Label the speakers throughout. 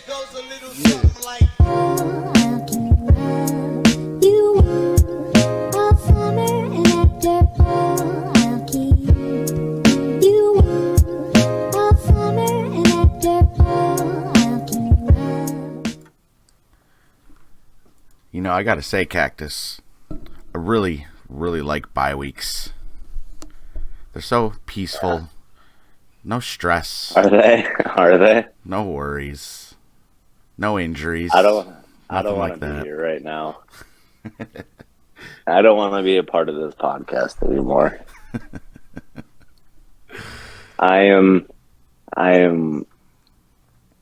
Speaker 1: It goes a little something like. I'll keep love you warm all summer and after fall. I'll keep you warm all summer and after fall. I'll keep love.
Speaker 2: You know, I gotta say, Cactus, I really like bye weeks. They're so peaceful. No stress.
Speaker 3: Are they? Are they?
Speaker 2: No worries. No injuries.
Speaker 3: I don't
Speaker 2: Nothing
Speaker 3: want
Speaker 2: like
Speaker 3: to
Speaker 2: that.
Speaker 3: be here right now. I don't want to be a part of this podcast anymore. I am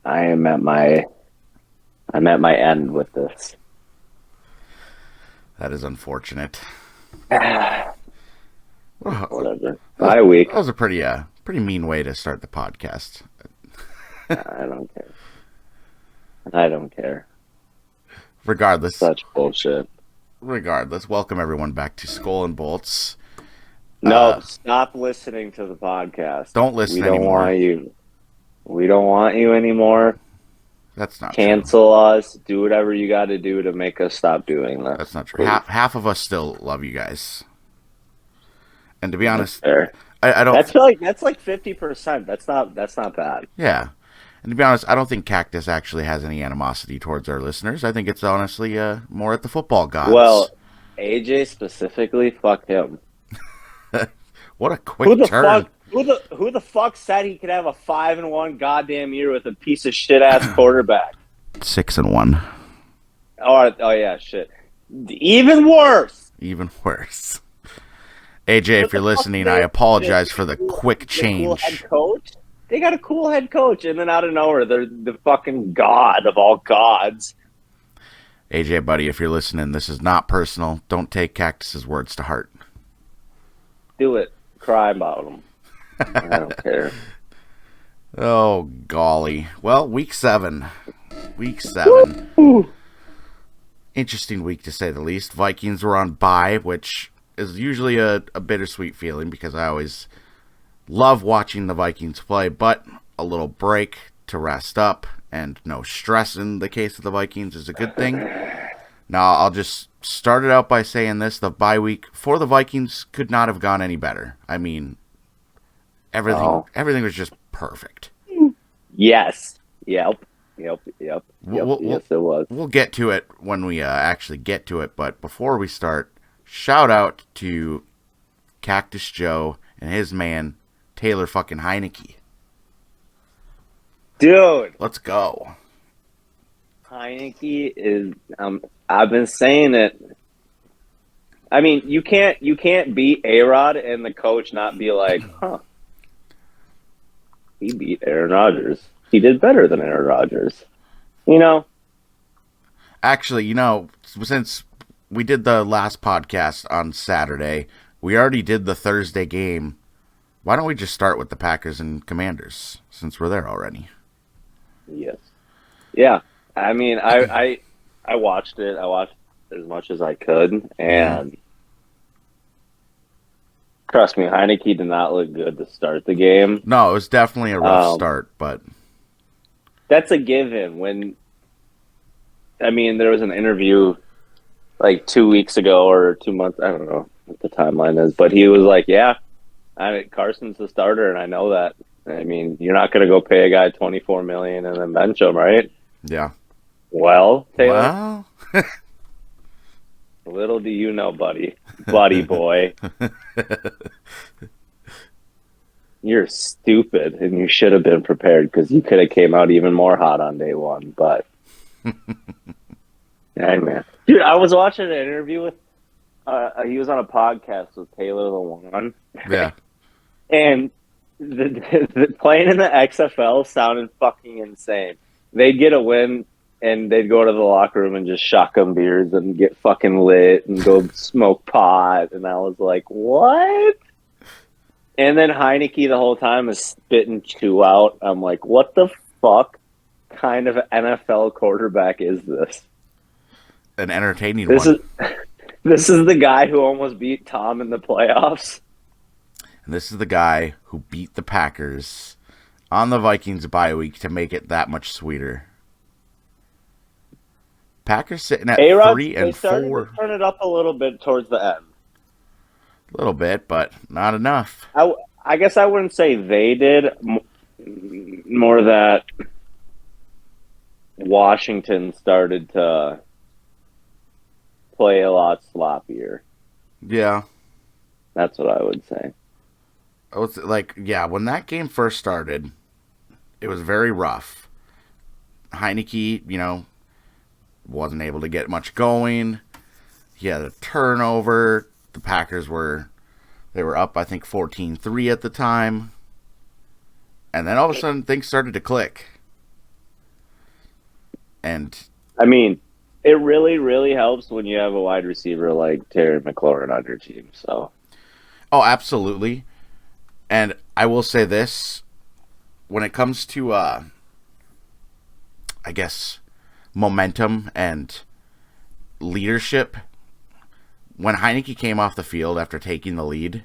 Speaker 3: at my end with this.
Speaker 2: That is unfortunate.
Speaker 3: Whatever. Bye week.
Speaker 2: That was a pretty mean way to start the podcast.
Speaker 3: I don't care. I don't care.
Speaker 2: Regardless.
Speaker 3: Such bullshit.
Speaker 2: Regardless, welcome everyone back to SkolNBolts.
Speaker 3: No, stop listening to the podcast.
Speaker 2: Don't listen
Speaker 3: anymore. We don't want you anymore.
Speaker 2: That's not
Speaker 3: Cancel us. Do whatever you got to do to make us stop doing that.
Speaker 2: That's not true. Half of us still love you guys. And to be honest,
Speaker 3: I don't. That's like 50%. That's not bad.
Speaker 2: Yeah, and to be honest, I don't think Cactus actually has any animosity towards our listeners. I think it's honestly more at the football gods.
Speaker 3: Well, AJ specifically, fuck him.
Speaker 2: What a quick turn!
Speaker 3: Who the fuck said he could have a 5-1 goddamn year with a piece of shit ass quarterback?
Speaker 2: 6-1.
Speaker 3: Oh yeah, shit. Even worse.
Speaker 2: Even worse. AJ, if you're listening, I apologize for the quick change.
Speaker 3: Cool head coach? They got a cool head coach, and then out of nowhere, they're the fucking god of all gods.
Speaker 2: AJ, buddy, if you're listening, this is not personal. Don't take Cactus's words to heart.
Speaker 3: Do it. Cry about them. I don't care.
Speaker 2: Oh, golly. Well, week 7. Week 7.
Speaker 3: Woo-hoo.
Speaker 2: Interesting week, to say the least. Vikings were on bye, which is usually a bittersweet feeling because I always love watching the Vikings play, but a little break to rest up and no stress in the case of the Vikings is a good thing. Now, I'll just start it out by saying this. The bye week for the Vikings could not have gone any better. I mean, everything was just perfect.
Speaker 3: Yes. Yep. Yes, it was.
Speaker 2: We'll get to it when we actually get to it, but before we start, shout out to Cactus Joe and his man, Taylor fucking Heinicke.
Speaker 3: Dude.
Speaker 2: Let's go.
Speaker 3: Heinicke is, I've been saying it. I mean, you can't beat A-Rod and the coach not be like, huh. He beat Aaron Rodgers. He did better than Aaron Rodgers. You know?
Speaker 2: Actually, since we did the last podcast on Saturday, we already did the Thursday game. Why don't we just start with the Packers and Commanders, since we're there already?
Speaker 3: Yes. Yeah. I mean, I watched it. I watched as much as I could, and trust me, Heinicke did not look good to start the game.
Speaker 2: No, it was definitely a rough start, but
Speaker 3: that's a given. There was an interview like 2 weeks ago or 2 months. I don't know what the timeline is, but he was like, "Yeah, Carson's the starter, and I know that. I mean, you're not going to go pay a guy $24 million and then bench him, right?"
Speaker 2: Yeah.
Speaker 3: Well, Taylor. Well. Little do you know, buddy boy. You're stupid, and you should have been prepared because you could have came out even more hot on day one. But, hey, man. Dude, I was watching an interview with, he was on a podcast with Taylor Lewan.
Speaker 2: Yeah.
Speaker 3: And the playing in the XFL sounded fucking insane. They'd get a win, and they'd go to the locker room and just shotgun beers and get fucking lit and go smoke pot. And I was like, what? And then Heinicke the whole time is spitting chew out. I'm like, what the fuck kind of NFL quarterback is this?
Speaker 2: An entertaining one.
Speaker 3: This is the guy who almost beat Tom in the playoffs.
Speaker 2: And this is the guy who beat the Packers on the Vikings bye week to make it that much sweeter. Packers sitting at
Speaker 3: A-Rod,
Speaker 2: 3
Speaker 3: they
Speaker 2: and
Speaker 3: started
Speaker 2: 4.
Speaker 3: to turn it up a little bit towards the end.
Speaker 2: A little bit, but not enough.
Speaker 3: I guess I wouldn't say they did. More that Washington started to play a lot sloppier.
Speaker 2: Yeah.
Speaker 3: That's what I would say.
Speaker 2: I was like, yeah, when that game first started, it was very rough. Heinicke, wasn't able to get much going. He had a turnover. The Packers were up, I think, 14-3 at the time. And then all of a sudden, things started to click. And
Speaker 3: I mean, it really, really helps when you have a wide receiver like Terry McLaurin on your team. So,
Speaker 2: oh, absolutely. And I will say this, when it comes to, I guess, momentum and leadership, when Heinicke came off the field after taking the lead,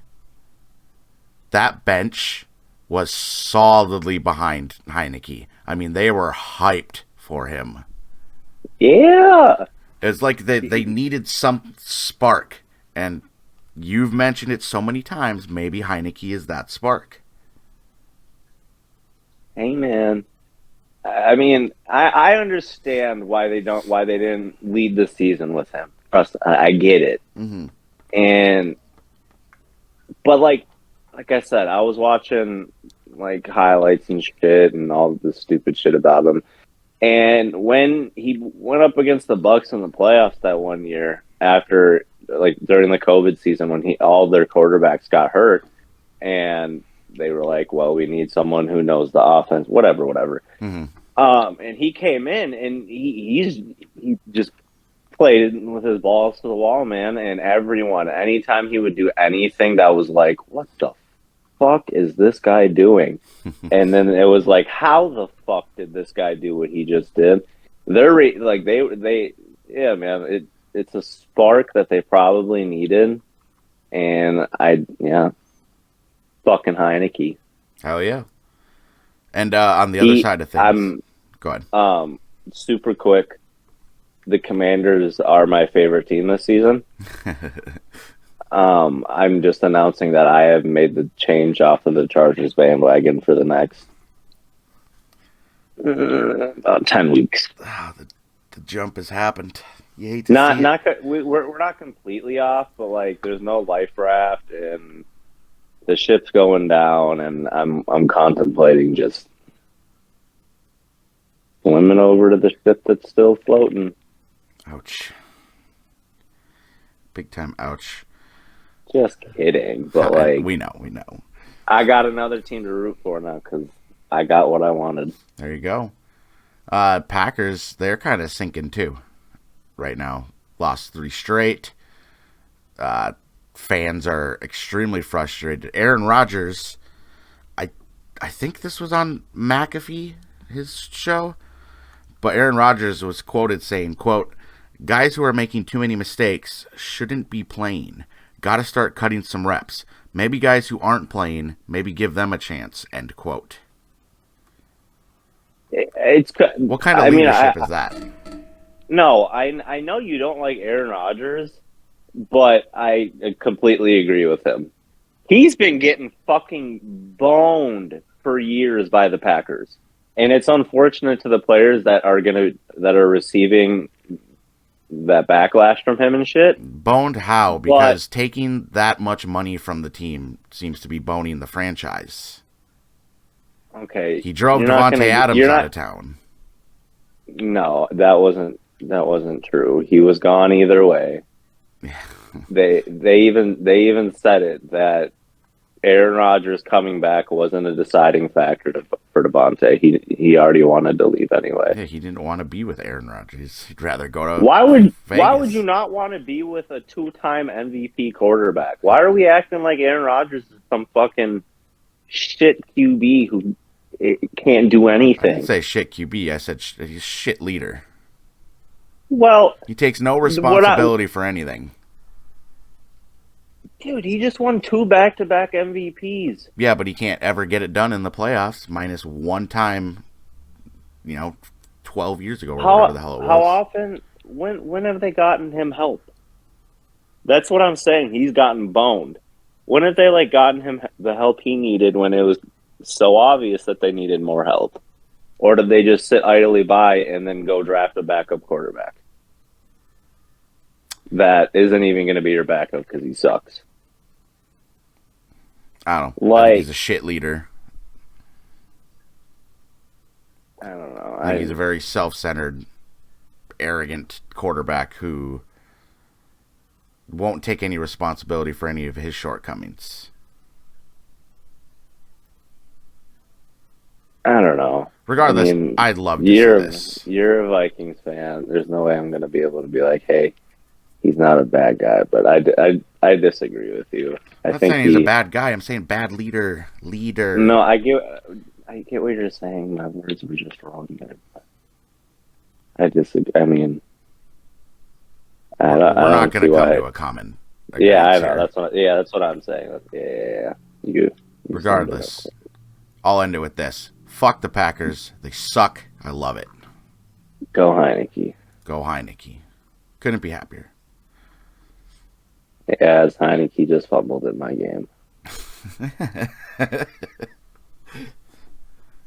Speaker 2: that bench was solidly behind Heinicke. I mean, they were hyped for him.
Speaker 3: yeah.
Speaker 2: It's like they needed some spark, and you've mentioned it so many times, maybe Heinicke is that spark.
Speaker 3: Hey, man. I mean, I understand why they didn't lead the season with him. Trust, I get it.
Speaker 2: Mm-hmm.
Speaker 3: But like I said, I was watching like highlights and shit and all this stupid shit about him. And when he went up against the Bucks in the playoffs that one year, after like during the COVID season, when all their quarterbacks got hurt, and they were like, "Well, we need someone who knows the offense." Whatever.
Speaker 2: Mm-hmm.
Speaker 3: And he came in and he just played with his balls to the wall, man. And everyone, anytime he would do anything that was like, "What the fuck is this guy doing?" And then it was like, "How the fuck did this guy do what he just did?" Yeah, man. It's a spark that they probably needed, and fucking Heinicke.
Speaker 2: Hell yeah. And on the other side of things, go ahead.
Speaker 3: Super quick. The Commanders are my favorite team this season. I'm just announcing that I have made the change off of the Chargers bandwagon for the next about 10 weeks.
Speaker 2: Oh, the jump has happened. You hate to see it.
Speaker 3: We're not completely off, but like there's no life raft and the ship's going down, and I'm contemplating just swimming over to the ship that's still floating.
Speaker 2: Ouch. Big time ouch.
Speaker 3: Just kidding, but like
Speaker 2: we know.
Speaker 3: I got another team to root for now because I got what I wanted.
Speaker 2: There you go. Packers, they're kind of sinking too right now. Lost 3 straight. Fans are extremely frustrated. Aaron Rodgers, I think this was on McAfee, his show, but Aaron Rodgers was quoted saying, quote, "Guys who are making too many mistakes shouldn't be playing. Got to start cutting some reps. Maybe guys who aren't playing, maybe give them a chance," end quote. What kind of leadership is that?
Speaker 3: No, I know you don't like Aaron Rodgers, but I completely agree with him. He's been getting fucking boned for years by the Packers. And it's unfortunate to the players that are receiving that backlash from him and shit.
Speaker 2: Boned how? Because taking that much money from the team seems to be boning the franchise.
Speaker 3: Okay.
Speaker 2: He drove Devontae Adams out of town.
Speaker 3: No, that wasn't true. He was gone either way. They even said it that Aaron Rodgers coming back wasn't a deciding factor for Devontae. He already wanted to leave anyway.
Speaker 2: Yeah, he didn't want to be with Aaron Rodgers. He'd rather go to
Speaker 3: Why would
Speaker 2: Vegas.
Speaker 3: you not want to be with a 2-time MVP quarterback? Why are we acting like Aaron Rodgers is some fucking shit QB who can't do anything?
Speaker 2: I didn't say shit QB. I said he's shit leader.
Speaker 3: Well,
Speaker 2: he takes no responsibility for anything.
Speaker 3: Dude, he just won 2 back-to-back MVPs.
Speaker 2: Yeah, but he can't ever get it done in the playoffs, minus one time, 12 years ago or whatever the hell it was.
Speaker 3: How often? when have they gotten him help? That's what I'm saying. He's gotten boned. When have they gotten him the help he needed when it was so obvious that they needed more help? Or did they just sit idly by and then go draft a backup quarterback that isn't even going to be your backup because he sucks?
Speaker 2: I don't know. I think he's a shit leader.
Speaker 3: I don't know.
Speaker 2: I think he's a very self-centered, arrogant quarterback who won't take any responsibility for any of his shortcomings.
Speaker 3: I don't know.
Speaker 2: Regardless, I'd love to see this.
Speaker 3: You're a Vikings fan. There's no way I'm going to be able to be like, hey, he's not a bad guy. But I disagree with you.
Speaker 2: I'm not saying he's a bad guy. I'm saying bad leader.
Speaker 3: No, I get what you're saying. My words were just wrong there. I disagree. I mean,
Speaker 2: we're not going to come to a common.
Speaker 3: Yeah, I know. That's what I'm saying. Yeah. You
Speaker 2: regardless, I'll end it with this. Fuck the Packers. They suck. I love it.
Speaker 3: Go Heinicke.
Speaker 2: Go Heinicke. Couldn't be happier.
Speaker 3: As Heinicke just fumbled in my game.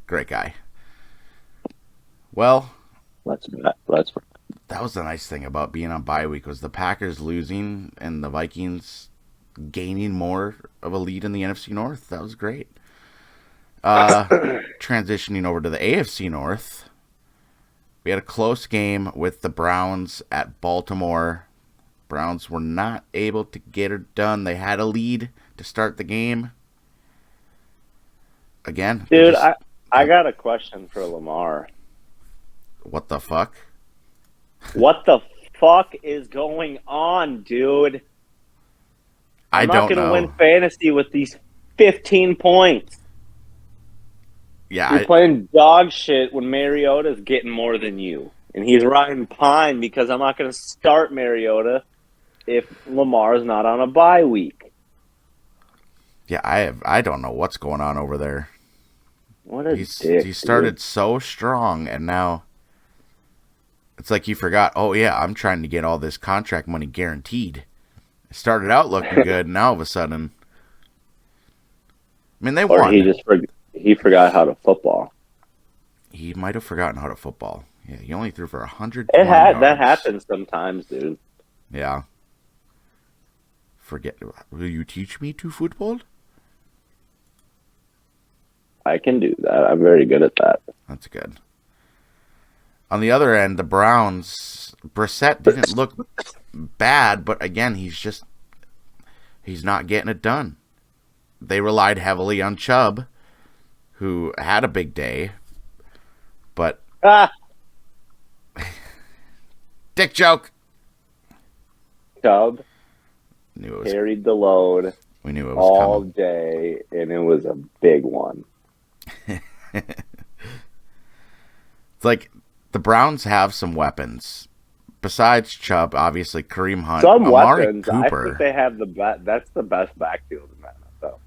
Speaker 2: Great guy. Well,
Speaker 3: let's.
Speaker 2: That was the nice thing about being on bye week was the Packers losing and the Vikings gaining more of a lead in the NFC North. That was great. Transitioning over to the AFC North, we had a close game with the Browns at Baltimore. Browns were not able to get it done. They had a lead to start the game. Again,
Speaker 3: dude, I got a question for Lamar.
Speaker 2: What the fuck?
Speaker 3: What the fuck is going on, dude? I'm not going to win fantasy with these 15 points.
Speaker 2: Yeah,
Speaker 3: you're playing dog shit when Mariota's getting more than you. And he's riding pine because I'm not going to start Mariota if Lamar's not on a bye week.
Speaker 2: Yeah, I don't know what's going on over there.
Speaker 3: What a dick,
Speaker 2: he started so strong, and now it's like he forgot, oh yeah, I'm trying to get all this contract money guaranteed. It started out looking good, and now all of a sudden... I mean, they won.
Speaker 3: He forgot how to football.
Speaker 2: He might have forgotten how to football. Yeah, he only threw for 100
Speaker 3: yards. That happens sometimes, dude.
Speaker 2: Yeah. Will you teach me to football?
Speaker 3: I can do that. I'm very good at that.
Speaker 2: That's good. On the other end, the Browns, Brissett didn't look bad, but again, he's not getting it done. They relied heavily on Chubb, who had a big day, but... Dick joke!
Speaker 3: Chubb carried the load
Speaker 2: we knew it was
Speaker 3: all
Speaker 2: coming.
Speaker 3: Day, and it was a big one.
Speaker 2: It's like the Browns have some weapons. Besides Chubb, obviously, Kareem Hunt, Amari
Speaker 3: weapons.
Speaker 2: Cooper.
Speaker 3: I think they have the best. That's the best backfield in that. Though.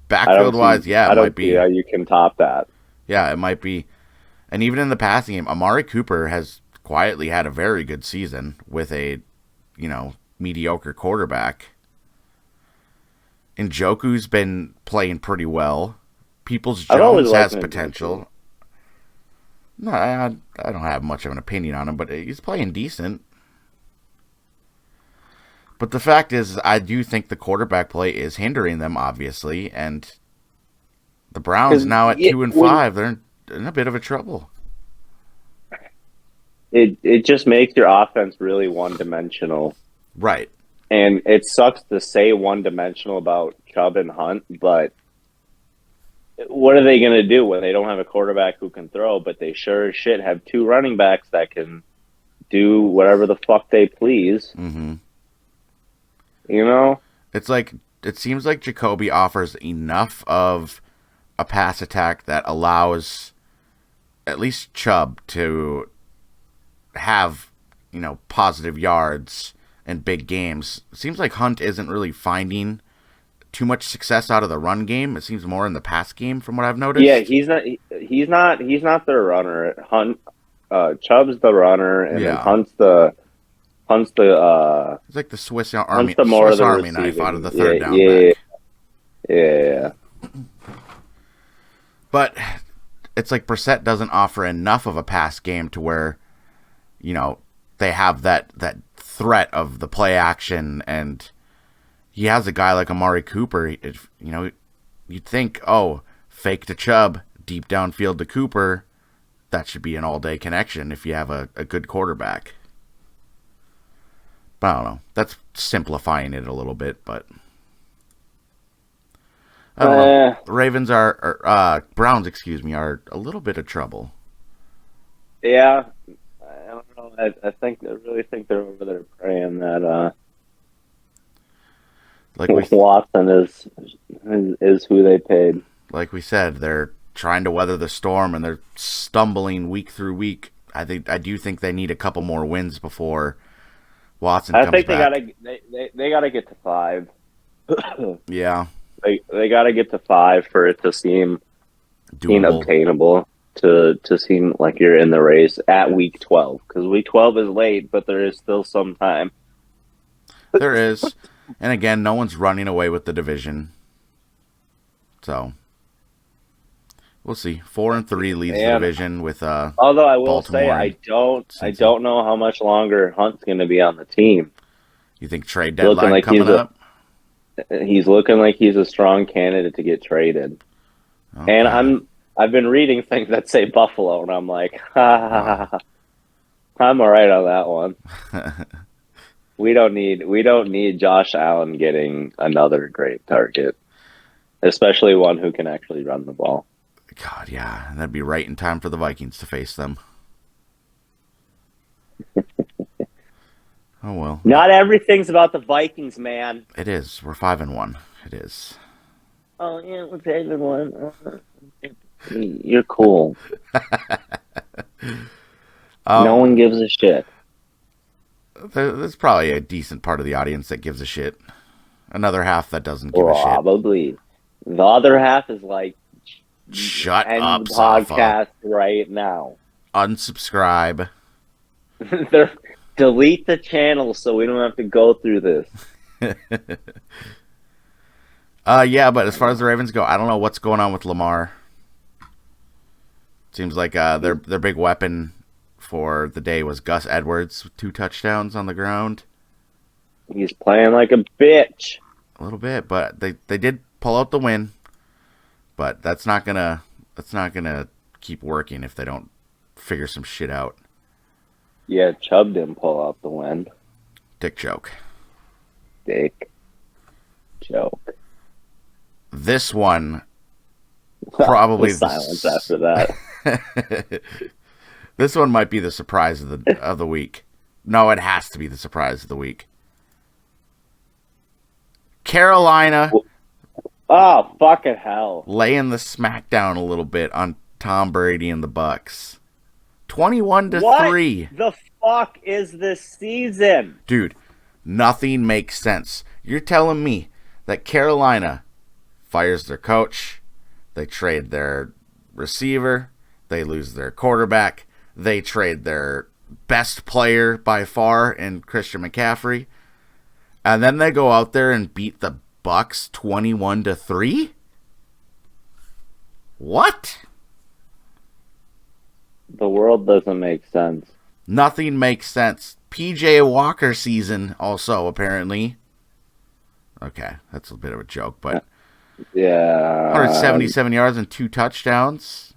Speaker 2: Backfield-wise, yeah, it might be.
Speaker 3: Yeah, you can top that.
Speaker 2: Yeah, it might be. And even in the passing game, Amari Cooper has quietly had a very good season with a, mediocre quarterback. Njoku's been playing pretty well. Peoples-Jones has potential. No, I don't have much of an opinion on him, but he's playing decent. But the fact is, I do think the quarterback play is hindering them, obviously, and the Browns now at 2-5, they're in a bit of a trouble.
Speaker 3: It just makes your offense really one-dimensional.
Speaker 2: Right.
Speaker 3: And it sucks to say one-dimensional about Chubb and Hunt, but what are they going to do when they don't have a quarterback who can throw, but they sure as shit have two running backs that can do whatever the fuck they please?
Speaker 2: Mm-hmm.
Speaker 3: It's
Speaker 2: like, it seems like Jacoby offers enough of a pass attack that allows at least Chubb to have, positive yards and big games. It seems like Hunt isn't really finding too much success out of the run game. It seems more in the pass game from what I've noticed.
Speaker 3: Yeah, he's not their runner. Hunt Chubb's the runner, and then Hunt's the Hunt's the
Speaker 2: It's like the Swiss Army,
Speaker 3: Hunt's the more
Speaker 2: Swiss
Speaker 3: of the
Speaker 2: Army knife
Speaker 3: receiving.
Speaker 2: out of the third down
Speaker 3: yeah,
Speaker 2: back.
Speaker 3: yeah.
Speaker 2: But it's like Brissett doesn't offer enough of a pass game to where, you know, they have that threat of the play action, and he has a guy like Amari Cooper. You know, you'd think, oh, fake to Chubb, deep downfield to Cooper, that should be an all-day connection if you have a good quarterback. But I don't know. That's simplifying it a little bit, but I don't know. The Ravens Browns, are a little bit of trouble.
Speaker 3: Yeah. I don't know. I really think they're over there praying that
Speaker 2: Like we
Speaker 3: Watson is who they paid.
Speaker 2: Like we said, they're trying to weather the storm, and they're stumbling week through week. I do think they need a couple more wins before Watson comes back.
Speaker 3: I think they gotta get to 5.
Speaker 2: Yeah.
Speaker 3: They gotta get to 5 for it to seem
Speaker 2: Doable.
Speaker 3: obtainable, to seem like you're in the race at week 12. Because week 12 is late, but there is still some time.
Speaker 2: There is. And again, no one's running away with the division. So we'll see. 4-3 leads the division with
Speaker 3: although I will
Speaker 2: Baltimore
Speaker 3: say I don't know how much longer Hunt's going to be on the team.
Speaker 2: You think trade deadline coming up?
Speaker 3: He's looking like he's a strong candidate to get traded. Okay. And I've been reading things that say Buffalo, and I'm like, I'm all right on that one. We don't need Josh Allen getting another great target, especially one who can actually run the ball.
Speaker 2: God, yeah, that'd be right in time for the Vikings to face them. Oh well.
Speaker 3: Not everything's about the Vikings, man.
Speaker 2: It is. We're 5-1. It is.
Speaker 3: Oh yeah, we're 5-1. You're cool. No one gives a shit.
Speaker 2: There's probably a decent part of the audience that gives a shit. Another half that doesn't give a shit.
Speaker 3: Probably. The other half is like,
Speaker 2: shut
Speaker 3: end
Speaker 2: up,
Speaker 3: the podcast
Speaker 2: Safa.
Speaker 3: right now.
Speaker 2: Unsubscribe.
Speaker 3: Delete the channel so we don't have to go through this.
Speaker 2: Yeah, but as far as the Ravens go, I don't know what's going on with Lamar. Seems like their big weapon for the day was Gus Edwards with 2 touchdowns on the ground.
Speaker 3: He's playing like a bitch.
Speaker 2: A little bit, but they did pull out the win. But that's not gonna keep working if they don't figure some shit out.
Speaker 3: Yeah, Chubb didn't pull out the win.
Speaker 2: Dick joke.
Speaker 3: Dick joke.
Speaker 2: This one probably
Speaker 3: silence after that.
Speaker 2: This one might be the surprise of the week. No, it has to be the surprise of the week. Carolina.
Speaker 3: Oh, fucking hell.
Speaker 2: Laying the smackdown a little bit on Tom Brady and the Bucks. 21-3.
Speaker 3: What the fuck is this season?
Speaker 2: Dude, nothing makes sense. You're telling me that Carolina fires their coach, they trade their receiver, they lose their quarterback, they trade their best player by far in Christian McCaffrey, and then they go out there and beat the Bucks 21-3? What?
Speaker 3: The world doesn't make sense.
Speaker 2: Nothing makes sense. PJ Walker season also, apparently. Okay, that's a bit of a joke, but...
Speaker 3: Yeah.
Speaker 2: 177 yards and 2 touchdowns.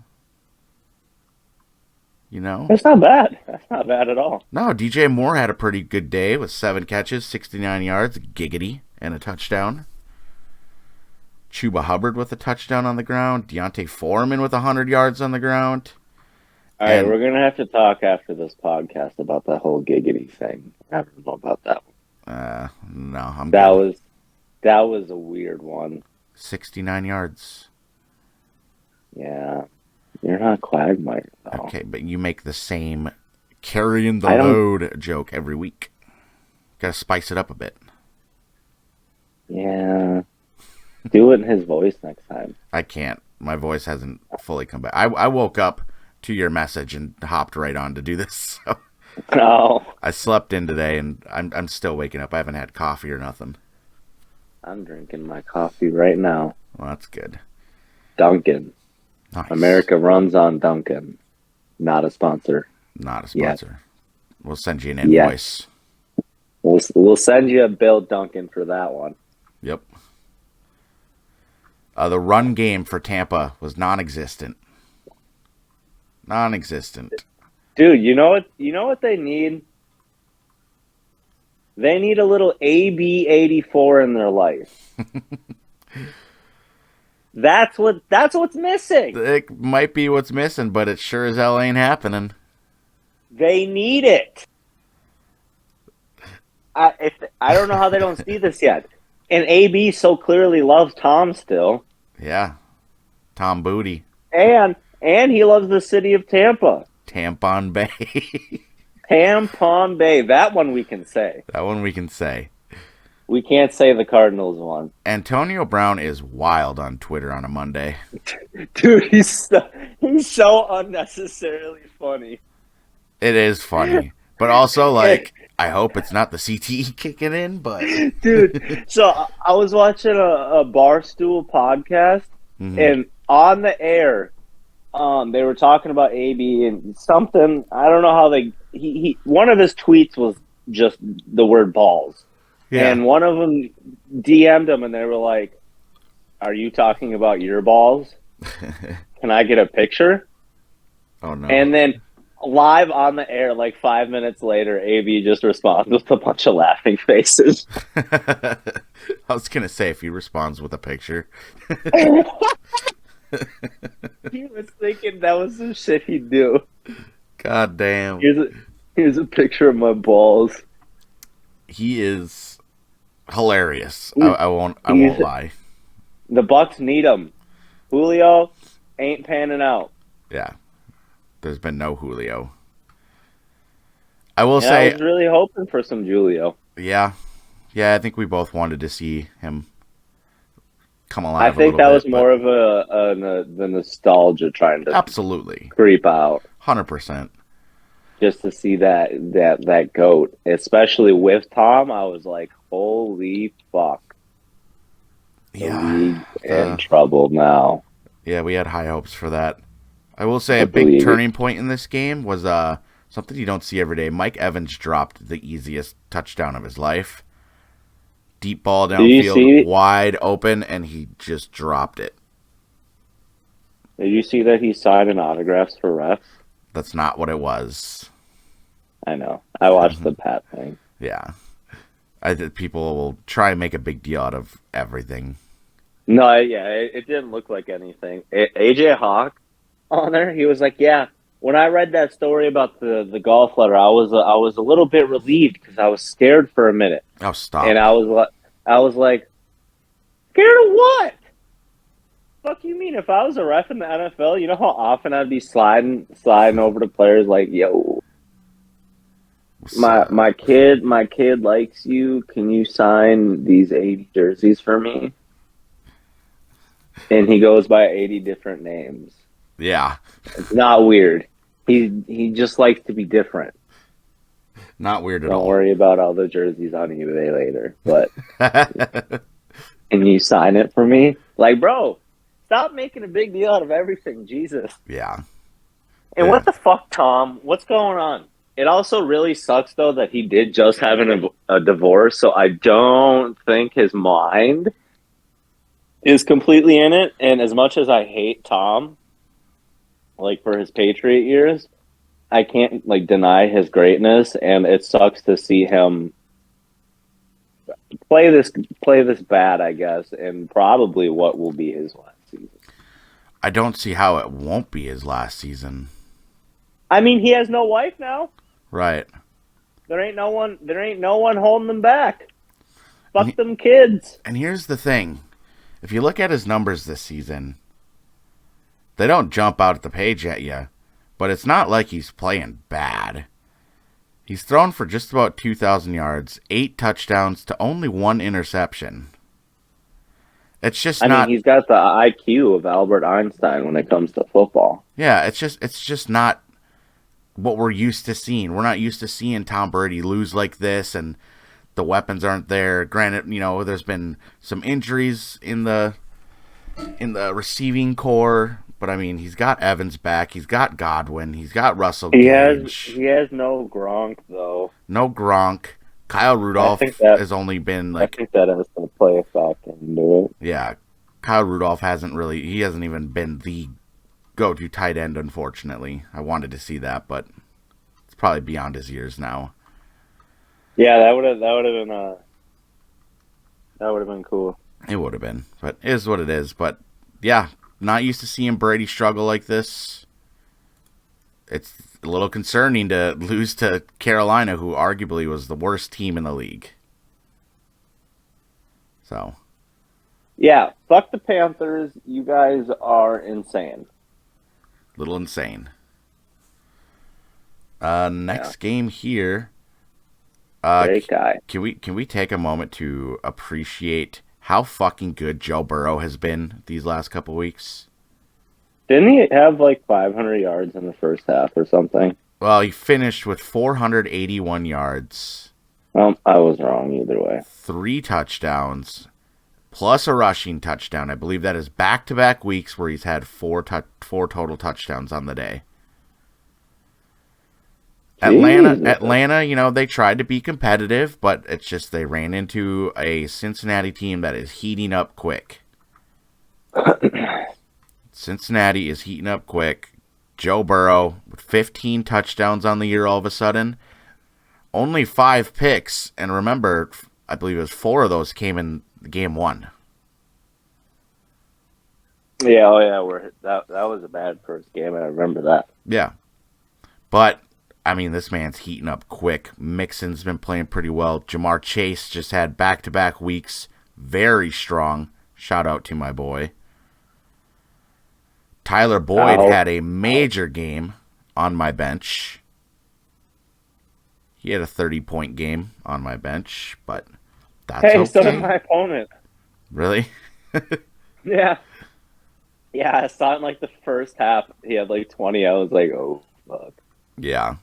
Speaker 2: You know?
Speaker 3: That's not bad. That's not bad at all.
Speaker 2: No, DJ Moore had a pretty good day with 7 catches, 69 yards, giggity, and a touchdown. Chuba Hubbard with a touchdown on the ground. Deontay Foreman with 100 yards on the ground.
Speaker 3: All right, we're going to have to talk after this podcast about that whole giggity thing. I don't know about that one.
Speaker 2: No, I'm
Speaker 3: good. That was a weird one.
Speaker 2: 69 yards.
Speaker 3: Yeah. You're not Quagmire, though.
Speaker 2: Okay, but you make the same carrying the load joke every week. Gotta spice it up a bit.
Speaker 3: Yeah. Do it in his voice next time.
Speaker 2: I can't. My voice hasn't fully come back. I woke up to your message and hopped right on to do this. So
Speaker 3: No,
Speaker 2: I slept in today, and I'm still waking up. I haven't had coffee or nothing.
Speaker 3: I'm drinking my coffee right now.
Speaker 2: Well, that's good.
Speaker 3: Dunkin'.
Speaker 2: Nice.
Speaker 3: America runs on Dunkin'. Not a sponsor.
Speaker 2: Not a
Speaker 3: Yes.
Speaker 2: sponsor. We'll send you an
Speaker 3: Yes.
Speaker 2: invoice.
Speaker 3: We'll send you a bill, Dunkin', for that one.
Speaker 2: Yep. The run game for Tampa was non-existent. Non-existent.
Speaker 3: Dude, you know what they need? They need a little AB84 in their life. That's what's missing.
Speaker 2: It might be what's missing, but it sure as hell ain't happening.
Speaker 3: They need it. I don't know how they don't see this yet. And AB so clearly loves Tom still.
Speaker 2: Yeah. Tom Booty.
Speaker 3: And he loves the city of Tampa.
Speaker 2: Tampon Bay.
Speaker 3: Tampon Bay. That one we can say.
Speaker 2: That one we can say.
Speaker 3: We can't say the Cardinals one.
Speaker 2: Antonio Brown is wild on Twitter on a Monday.
Speaker 3: Dude, he's so unnecessarily funny.
Speaker 2: It is funny. But also, like, I hope it's not the CTE kicking in, but...
Speaker 3: Dude, so I was watching a Barstool podcast, and on the air, they were talking about AB and something. I don't know how he one of his tweets was just the word balls.
Speaker 2: Yeah.
Speaker 3: And one of them DM'd him, and they were like, "Are you talking about your balls? Can I get a picture?"
Speaker 2: Oh, no.
Speaker 3: And then live on the air, like 5 minutes later, AB just responds with a bunch of laughing faces.
Speaker 2: I was going to say, if he responds with a picture.
Speaker 3: He was thinking that was some shit he'd do.
Speaker 2: God damn.
Speaker 3: Here's a picture of my balls.
Speaker 2: He is hilarious. I won't lie.
Speaker 3: The Bucks need him. Julio ain't panning out.
Speaker 2: Yeah. There's been no Julio. I will say...
Speaker 3: I was really hoping for some Julio.
Speaker 2: Yeah. Yeah, I think we both wanted to see him come alive
Speaker 3: I think
Speaker 2: a
Speaker 3: that
Speaker 2: little
Speaker 3: was
Speaker 2: bit,
Speaker 3: more of the nostalgia trying to
Speaker 2: absolutely.
Speaker 3: creep out.
Speaker 2: 100%.
Speaker 3: Just to see that GOAT, especially with Tom, I was like, holy fuck. The league's in trouble now.
Speaker 2: Yeah, we had high hopes for that. I will say
Speaker 3: I
Speaker 2: a big
Speaker 3: believe it.
Speaker 2: turning point in this game was something you don't see every day. Mike Evans dropped the easiest touchdown of his life. Deep ball downfield, wide open, and he just dropped it.
Speaker 3: Did you see that he's signing autographs for refs?
Speaker 2: That's not what it was.
Speaker 3: I know. I watched the Pat thing.
Speaker 2: Yeah. I think people will try and make a big deal out of everything.
Speaker 3: No, yeah, it didn't look like anything. AJ Hawk on there, he was like, yeah, when I read that story about the golf letter, I was a little bit relieved because I was scared for a minute.
Speaker 2: Oh, stop.
Speaker 3: And I was like, scared of what? Fuck you mean? If I was a ref in the NFL, you know how often I'd be sliding over to players like, yo, my kid likes you. Can you sign these 80 jerseys for me? And he goes by 80 different names.
Speaker 2: Yeah.
Speaker 3: It's not weird. He just likes to be different.
Speaker 2: Not weird at all.
Speaker 3: Don't worry about all the jerseys on eBay later. But can you sign it for me? Like, bro, stop making a big deal out of everything, Jesus.
Speaker 2: Yeah.
Speaker 3: And what the fuck, Tom? What's going on? It also really sucks, though, that he did just have a divorce, so I don't think his mind is completely in it. And as much as I hate Tom, like, for his Patriot years, I can't, like, deny his greatness, and it sucks to see him play this bad, I guess, and probably what will be his last season.
Speaker 2: I don't see how it won't be his last season.
Speaker 3: I mean, he has no wife now.
Speaker 2: Right.
Speaker 3: There ain't no one holding them back. Fuck them kids.
Speaker 2: And here's the thing. If you look at his numbers this season, they don't jump out at the page at you, but it's not like he's playing bad. He's thrown for just about 2,000 yards, 8 touchdowns to only 1 interception. It's just not... I mean,
Speaker 3: he's got the IQ of Albert Einstein when it comes to football.
Speaker 2: Yeah, it's just not what we're used to seeing. We're not used to seeing Tom Brady lose like this, and the weapons aren't there. Granted, there's been some injuries in the receiving core, but I mean, he's got Evans back, he's got Godwin, he's got Russell Gage.
Speaker 3: He has no Gronk though.
Speaker 2: No Gronk. Kyle Rudolph has only been
Speaker 3: I think that has to play a factor into it.
Speaker 2: Yeah, Kyle Rudolph hasn't even been the go-to tight end, unfortunately. I wanted to see that, but it's probably beyond his years now.
Speaker 3: Yeah, that would have been cool.
Speaker 2: It would have been, but it is what it is. But yeah, not used to seeing Brady struggle like this. It's a little concerning to lose to Carolina, who arguably was the worst team in the league. So.
Speaker 3: Yeah, fuck the Panthers. You guys are insane.
Speaker 2: Little insane. Next game here.
Speaker 3: Great guy.
Speaker 2: Can we take a moment to appreciate how fucking good Joe Burrow has been these last couple weeks?
Speaker 3: Didn't he have like 500 yards in the first half or something?
Speaker 2: Well, he finished with 481 yards.
Speaker 3: I was wrong either way.
Speaker 2: 3 touchdowns, plus a rushing touchdown. I believe that is back-to-back weeks where he's had 4 total touchdowns on the day. Atlanta, they tried to be competitive, but it's just they ran into a Cincinnati team that is heating up quick. Cincinnati is heating up quick. Joe Burrow with 15 touchdowns on the year all of a sudden. Only 5 picks, and remember, I believe it was 4 of those came in game 1.
Speaker 3: Yeah, that was a bad first game, I remember that.
Speaker 2: Yeah. But I mean, this man's heating up quick. Mixon's been playing pretty well. Jamar Chase just had back-to-back weeks. Very strong. Shout out to my boy. Tyler Boyd had a major game on my bench. He had a 30-point game on my bench, but that's okay.
Speaker 3: Hey, so did my opponent.
Speaker 2: Really?
Speaker 3: Yeah. Yeah, I saw it in like the first half. He had like 20. I was like, oh, fuck.
Speaker 2: Yeah.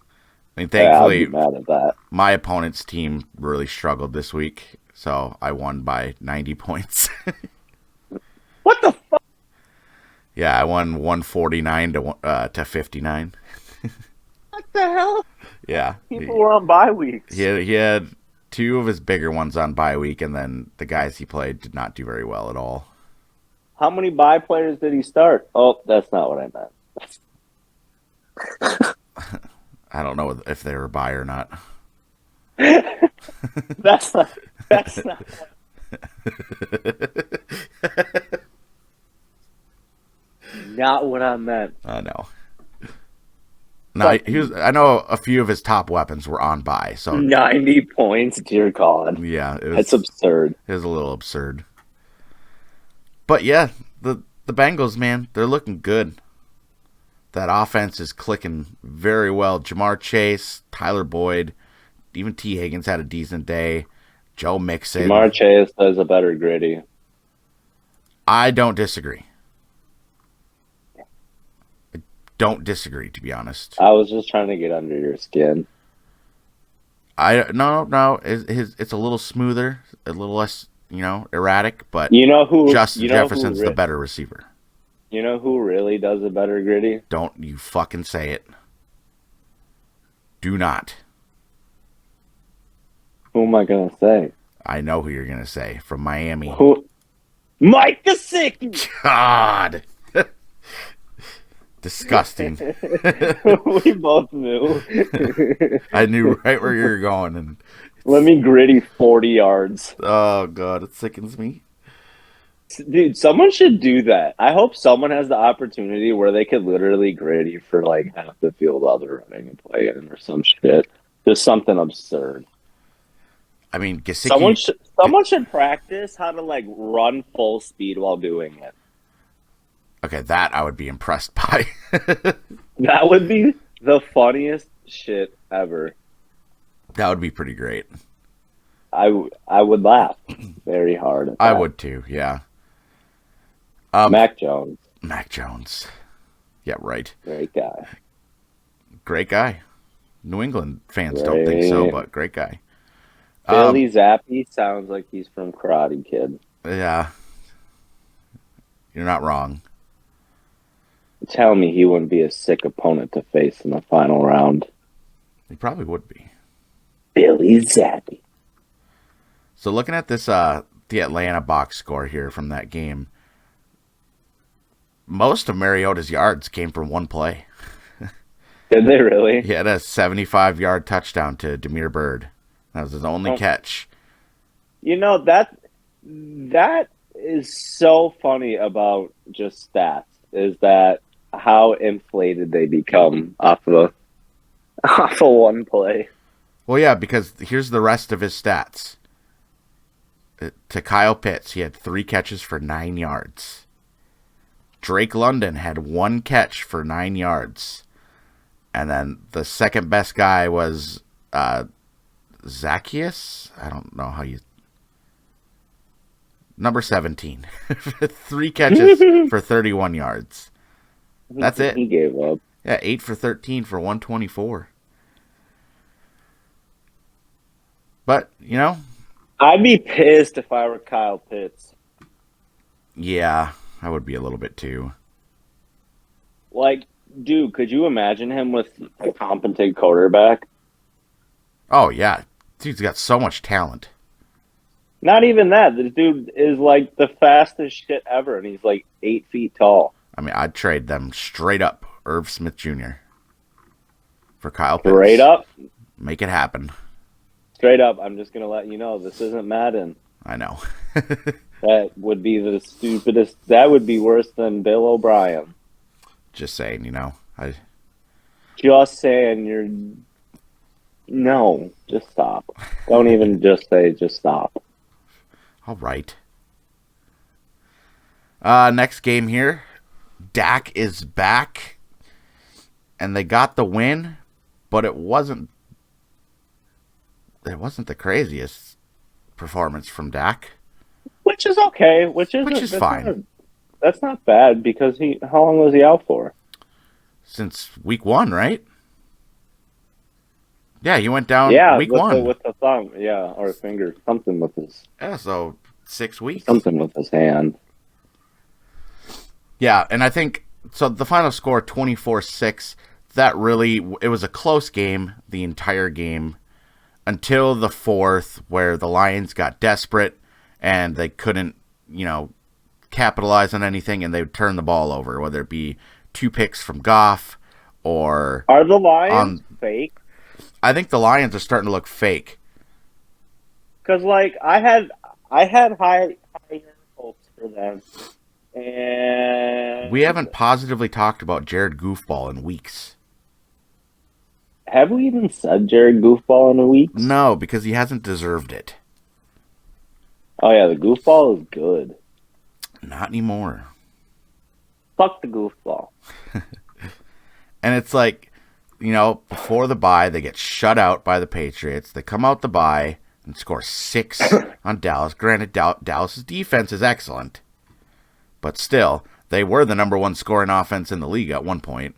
Speaker 2: I mean, thankfully,
Speaker 3: I'd be mad at that.
Speaker 2: My opponent's team really struggled this week, so I won by 90 points.
Speaker 3: What the fuck?
Speaker 2: Yeah, I won 149 to 59.
Speaker 3: What the hell?
Speaker 2: Yeah.
Speaker 3: People were on bye weeks.
Speaker 2: He had 2 of his bigger ones on bye week, and then the guys he played did not do very well at all.
Speaker 3: How many bye players did he start? Oh, that's not what I meant.
Speaker 2: I don't know if they were bye or not.
Speaker 3: That's not. Not what I meant.
Speaker 2: I know. No, I know a few of his top weapons were on bye. So
Speaker 3: 90 points, dear God.
Speaker 2: Yeah,
Speaker 3: that's absurd.
Speaker 2: It was a little absurd. But yeah, the Bengals, man, they're looking good. That offense is clicking very well. Jamar Chase, Tyler Boyd, even T. Higgins had a decent day. Joe Mixon.
Speaker 3: Jamar Chase does a better gritty.
Speaker 2: I don't disagree. Don't disagree, to be honest.
Speaker 3: I was just trying to get under your skin.
Speaker 2: No. It's a little smoother, a little less, erratic. But Justin Jefferson's the better receiver.
Speaker 3: You know who really does a better gritty?
Speaker 2: Don't you fucking say it. Do not.
Speaker 3: Who am I gonna say?
Speaker 2: I know who you're gonna say. From Miami.
Speaker 3: Who? Mike Gesicki.
Speaker 2: God. Disgusting.
Speaker 3: We both knew.
Speaker 2: I knew right where you were going. And
Speaker 3: let me gritty 40 yards.
Speaker 2: Oh, God. It sickens me.
Speaker 3: Dude, someone should do that. I hope someone has the opportunity where they could literally gritty for like half the field while they're running and playing or some shit. Just something absurd.
Speaker 2: I mean, Gesicki...
Speaker 3: Someone should practice how to like run full speed while doing it.
Speaker 2: Okay, that I would be impressed by.
Speaker 3: That would be the funniest shit ever.
Speaker 2: That would be pretty great.
Speaker 3: I would laugh very hard at that.
Speaker 2: I would too, yeah.
Speaker 3: Mac Jones.
Speaker 2: Yeah, right.
Speaker 3: Great guy.
Speaker 2: Great guy. New England fans don't think so,
Speaker 3: Right.
Speaker 2: but great guy.
Speaker 3: Billy Zappi sounds like he's from Karate Kid.
Speaker 2: Yeah, you're not wrong.
Speaker 3: Tell me he wouldn't be a sick opponent to face in the final round.
Speaker 2: He probably would be.
Speaker 3: Billy Zappi.
Speaker 2: So looking at this, the Atlanta box score here from that game, most of Mariota's yards came from one play.
Speaker 3: Did they really?
Speaker 2: He had a 75-yard touchdown to Demir Bird. That was his only catch.
Speaker 3: You know, that is so funny about just stats, is that how inflated they become off of one play.
Speaker 2: Well, yeah, because here's the rest of his stats. To Kyle Pitts, he had 3 catches for 9 yards. Drake London had 1 catch for 9 yards. And then the second best guy was Zacchaeus. I don't know how you... Number 17. 3 catches for 31 yards. That's it.
Speaker 3: He gave up.
Speaker 2: Yeah, 8 for 13 for 124. But, you know...
Speaker 3: I'd be pissed if I were Kyle Pitts.
Speaker 2: Yeah, I would be a little bit too.
Speaker 3: Like, dude, could you imagine him with a competent quarterback?
Speaker 2: Oh, yeah. Dude's got so much talent.
Speaker 3: Not even that. This dude is like the fastest shit ever, and he's like 8 feet tall.
Speaker 2: I mean, I'd trade them straight up, Irv Smith Jr. for Kyle Pitts.
Speaker 3: Straight up?
Speaker 2: Make it happen.
Speaker 3: Straight up, I'm just going to let you know, this isn't Madden.
Speaker 2: I know.
Speaker 3: That would be the stupidest. That would be worse than Bill O'Brien.
Speaker 2: Just saying, you know.
Speaker 3: Just saying, No, just stop. Don't even just say, just stop.
Speaker 2: All right. Next game here. Dak is back. And they got the win, but it wasn't the craziest performance from Dak.
Speaker 3: Which is okay. Which is
Speaker 2: fine.
Speaker 3: That's not bad, because how long was he out for?
Speaker 2: Since week 1, right? Yeah, he went down week 1.
Speaker 3: With the thumb, or finger, something with his...
Speaker 2: Yeah, so 6 weeks.
Speaker 3: Something with his hand.
Speaker 2: Yeah, and I think, so the final score, 24-6, it was a close game the entire game until the 4th, where the Lions got desperate and they couldn't, capitalize on anything, and they would turn the ball over, whether it be 2 picks from Goff or...
Speaker 3: Are the Lions fake?
Speaker 2: I think the Lions are starting to look fake.
Speaker 3: Because, I had high hopes for them. And...
Speaker 2: We haven't positively talked about Jared Goofball in weeks.
Speaker 3: Have we even said Jared Goofball in a week?
Speaker 2: No, because he hasn't deserved it.
Speaker 3: Oh, yeah, the Goofball is good.
Speaker 2: Not anymore.
Speaker 3: Fuck the Goofball.
Speaker 2: And it's like, before the bye, they get shut out by the Patriots. They come out the bye and score 6 on Dallas. Granted, Dallas's defense is excellent. But still, they were the number 1 scoring offense in the league at one point.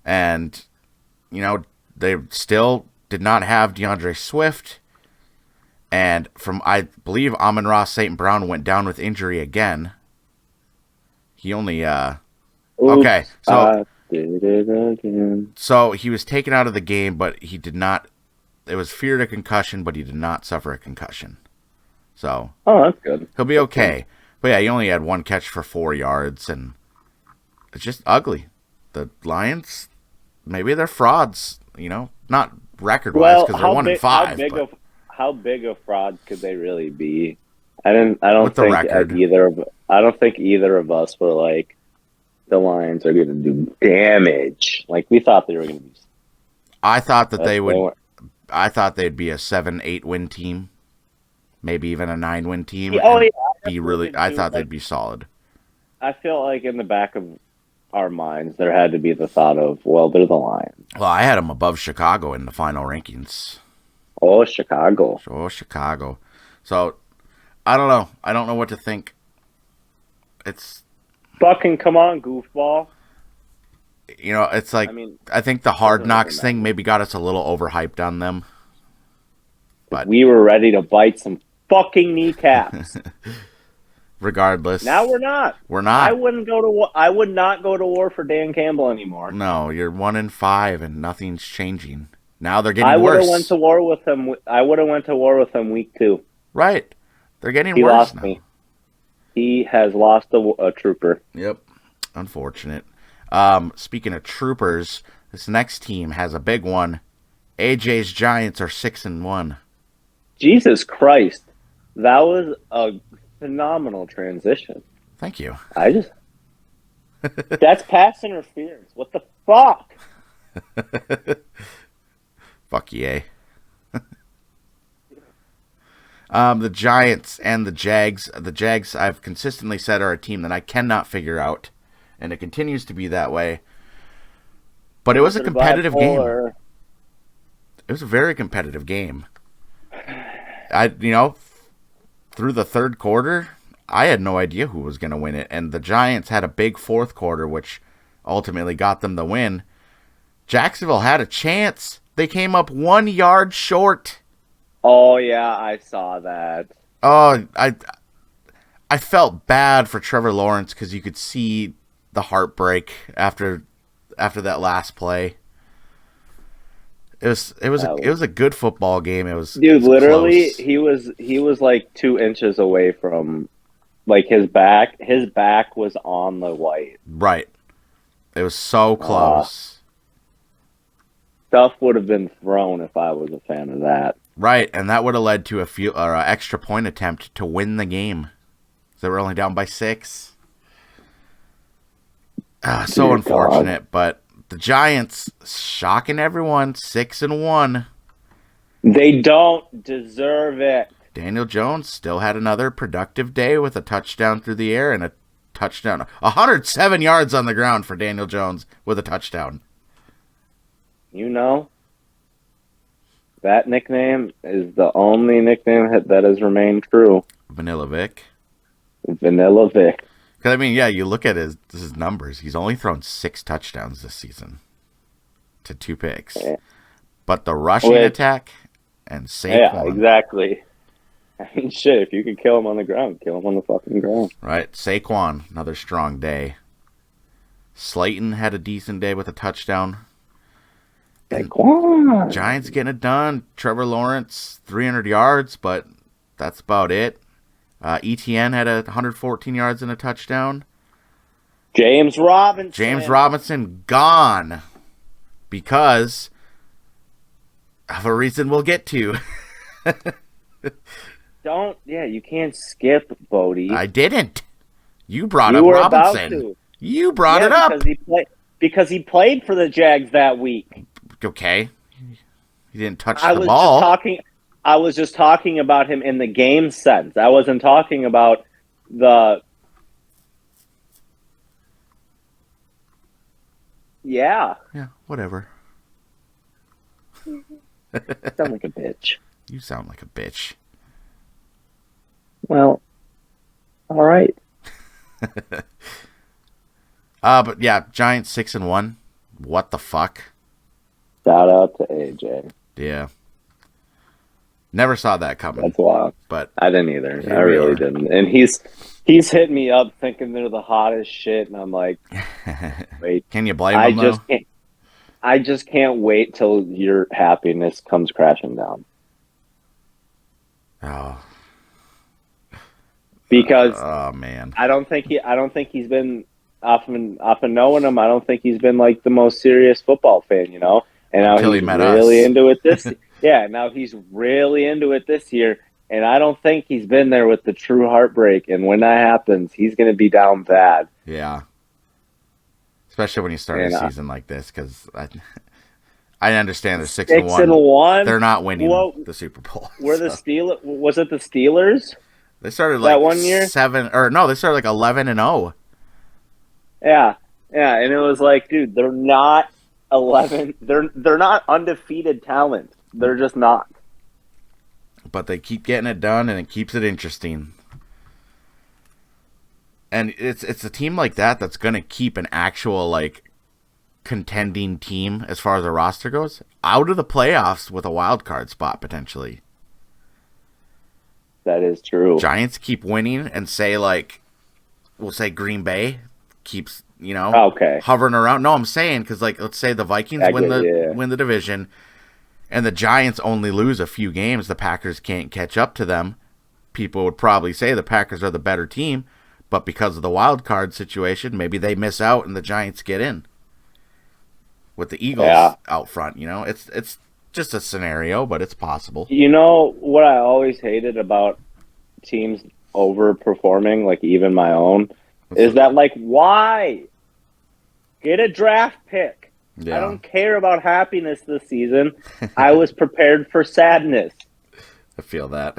Speaker 2: And, they still did not have DeAndre Swift. And I believe Amon-Ra St. Brown went down with injury again. He only, okay, so...
Speaker 3: Did it again.
Speaker 2: So he was taken out of the game, but he did not... It was feared a concussion, but he did not suffer a concussion. So...
Speaker 3: Oh, that's good.
Speaker 2: He'll be okay. But yeah, he only had 1 catch for 4 yards, and it's just ugly. The Lions, maybe they're frauds, not record-wise, because they're 1-5.
Speaker 3: How big a fraud could they really be? I don't think either of us were like, the Lions are going to do damage. Like, we thought they were going to be.
Speaker 2: I thought that they would. I thought they'd be a 7-8 win team, maybe even a 9-win team. I thought they'd be solid.
Speaker 3: I feel like in the back of our minds, there had to be the thought of, well, they're the Lions.
Speaker 2: Well, I had them above Chicago in the final rankings.
Speaker 3: Oh, Chicago.
Speaker 2: So, I don't know. I don't know what to think. It's...
Speaker 3: Fucking come on, goofball.
Speaker 2: You know, it's like,
Speaker 3: I mean,
Speaker 2: I think the Hard
Speaker 3: doesn't
Speaker 2: Knocks
Speaker 3: really
Speaker 2: thing
Speaker 3: matter.
Speaker 2: maybe got us a little overhyped on them. But
Speaker 3: we were ready to bite some fucking kneecaps.
Speaker 2: regardless,
Speaker 3: Now we're not.
Speaker 2: We're not.
Speaker 3: I wouldn't go to war. I would not go to war for Dan Campbell anymore.
Speaker 2: No, you're 1-5 and nothing's changing. Now they're getting
Speaker 3: I would
Speaker 2: worse.
Speaker 3: have went to war with him. I would have went to war with him week 2.
Speaker 2: Right. They're getting
Speaker 3: He
Speaker 2: worse
Speaker 3: lost
Speaker 2: now.
Speaker 3: me. He has lost a trooper.
Speaker 2: Yep. Unfortunate. Speaking of troopers, this next team has a big one. AJ's Giants are 6-1.
Speaker 3: Jesus Christ. That was a phenomenal transition.
Speaker 2: Thank you.
Speaker 3: That's pass interference. What the fuck?
Speaker 2: Fuck yeah. The Giants and the Jags. The Jags, I've consistently said, are a team that I cannot figure out, and it continues to be that way. But it was a competitive game. It was a very competitive game. Through the third quarter, I had no idea who was going to win it, and the Giants had a big fourth quarter, which ultimately got them the win. Jacksonville had a chance. They came up 1 yard short.
Speaker 3: Oh, yeah, I saw that.
Speaker 2: Oh, I felt bad for Trevor Lawrence because you could see the heartbreak after that last play. It was a good football game. It was
Speaker 3: literally
Speaker 2: close.
Speaker 3: he was like 2 inches away from, like, his back was on the white.
Speaker 2: Right. It was so close.
Speaker 3: Stuff would have been thrown if I was a fan of that.
Speaker 2: Right, and that would have led to a extra point attempt to win the game. They were only down by 6. So
Speaker 3: Dear
Speaker 2: unfortunate,
Speaker 3: God.
Speaker 2: but the Giants shocking everyone, 6-1.
Speaker 3: They don't deserve it.
Speaker 2: Daniel Jones still had another productive day with a touchdown through the air and a touchdown. 107 yards on the ground for Daniel Jones with a touchdown.
Speaker 3: You know, that nickname is the only nickname that has remained true.
Speaker 2: Vanilla Vic.
Speaker 3: Vanilla Vic.
Speaker 2: Because, I mean, yeah, you look at his numbers. He's only thrown 6 touchdowns this season to 2 picks.
Speaker 3: Yeah.
Speaker 2: But the rushing attack and Saquon.
Speaker 3: Yeah, exactly. I mean, shit, if you could kill him on the ground, kill him on the fucking ground.
Speaker 2: Right. Saquon, another strong day. Slayton had a decent day with a touchdown.
Speaker 3: Saquon.
Speaker 2: Giants getting it done. Trevor Lawrence, 300 yards, but that's about it. ETN had 114 yards and a touchdown.
Speaker 3: James Robinson
Speaker 2: Gone because of a reason we'll get to.
Speaker 3: You can't skip Bodie.
Speaker 2: I didn't. You brought
Speaker 3: You
Speaker 2: up
Speaker 3: were
Speaker 2: Robinson.
Speaker 3: about to.
Speaker 2: You brought it up.
Speaker 3: Because he played for the Jags that week.
Speaker 2: Okay. He didn't touch
Speaker 3: I
Speaker 2: the
Speaker 3: was
Speaker 2: ball.
Speaker 3: I was just talking about him in the game sense. I wasn't talking about the. Yeah.
Speaker 2: Yeah, whatever.
Speaker 3: You sound like a bitch.
Speaker 2: You sound like a bitch.
Speaker 3: Well, all right.
Speaker 2: But yeah, Giants 6-1. What the fuck?
Speaker 3: Shout out to AJ.
Speaker 2: Yeah. Never saw that coming.
Speaker 3: That's wild.
Speaker 2: But
Speaker 3: I didn't either.
Speaker 2: Here
Speaker 3: I
Speaker 2: we
Speaker 3: really
Speaker 2: are.
Speaker 3: didn't. And he's hit me up thinking they're the hottest shit, and I'm like, wait.
Speaker 2: Can you blame him though?
Speaker 3: I just can't wait till your happiness comes crashing down.
Speaker 2: Oh.
Speaker 3: Because
Speaker 2: Oh man.
Speaker 3: I don't think he's been off of knowing him. I don't think he's been like the most serious football fan, you know. And now
Speaker 2: Until he
Speaker 3: he's
Speaker 2: met
Speaker 3: really
Speaker 2: us.
Speaker 3: into it this. Yeah, now he's really into it this year, and I don't think he's been there with the true heartbreak. And when that happens, he's going to be down bad.
Speaker 2: Yeah. Especially when you start a
Speaker 3: And,
Speaker 2: season like this, because I understand they're 6-1.
Speaker 3: 6-1.
Speaker 2: They're not winning
Speaker 3: Well,
Speaker 2: the Super Bowl.
Speaker 3: Were the
Speaker 2: so.
Speaker 3: Steelers? Was it the Steelers?
Speaker 2: They started like
Speaker 3: that 1 year?
Speaker 2: they started like 11-0.
Speaker 3: Yeah, and it was like, dude, they're not 11. They're not undefeated talent. They're just not.
Speaker 2: But they keep getting it done, and it keeps it interesting. And it's a team like that that's going to keep an actual like contending team as far as the roster goes, out of the playoffs with a wild card spot potentially.
Speaker 3: That is true.
Speaker 2: Giants keep winning and say, like, we'll say Green Bay keeps,
Speaker 3: Okay.
Speaker 2: hovering around. No, I'm saying because, like, let's say the Vikings win the division and the Giants only lose a few games. The Packers can't catch up to them. People would probably say the Packers are the better team, but because of the wild card situation, maybe they miss out and the Giants get in with the Eagles out front. It's just a scenario, but it's possible.
Speaker 3: What I always hated about teams overperforming, like even my own, is that, like, why? Get a draft pick.
Speaker 2: Yeah.
Speaker 3: I don't care about happiness this season. I was prepared for sadness.
Speaker 2: I feel that.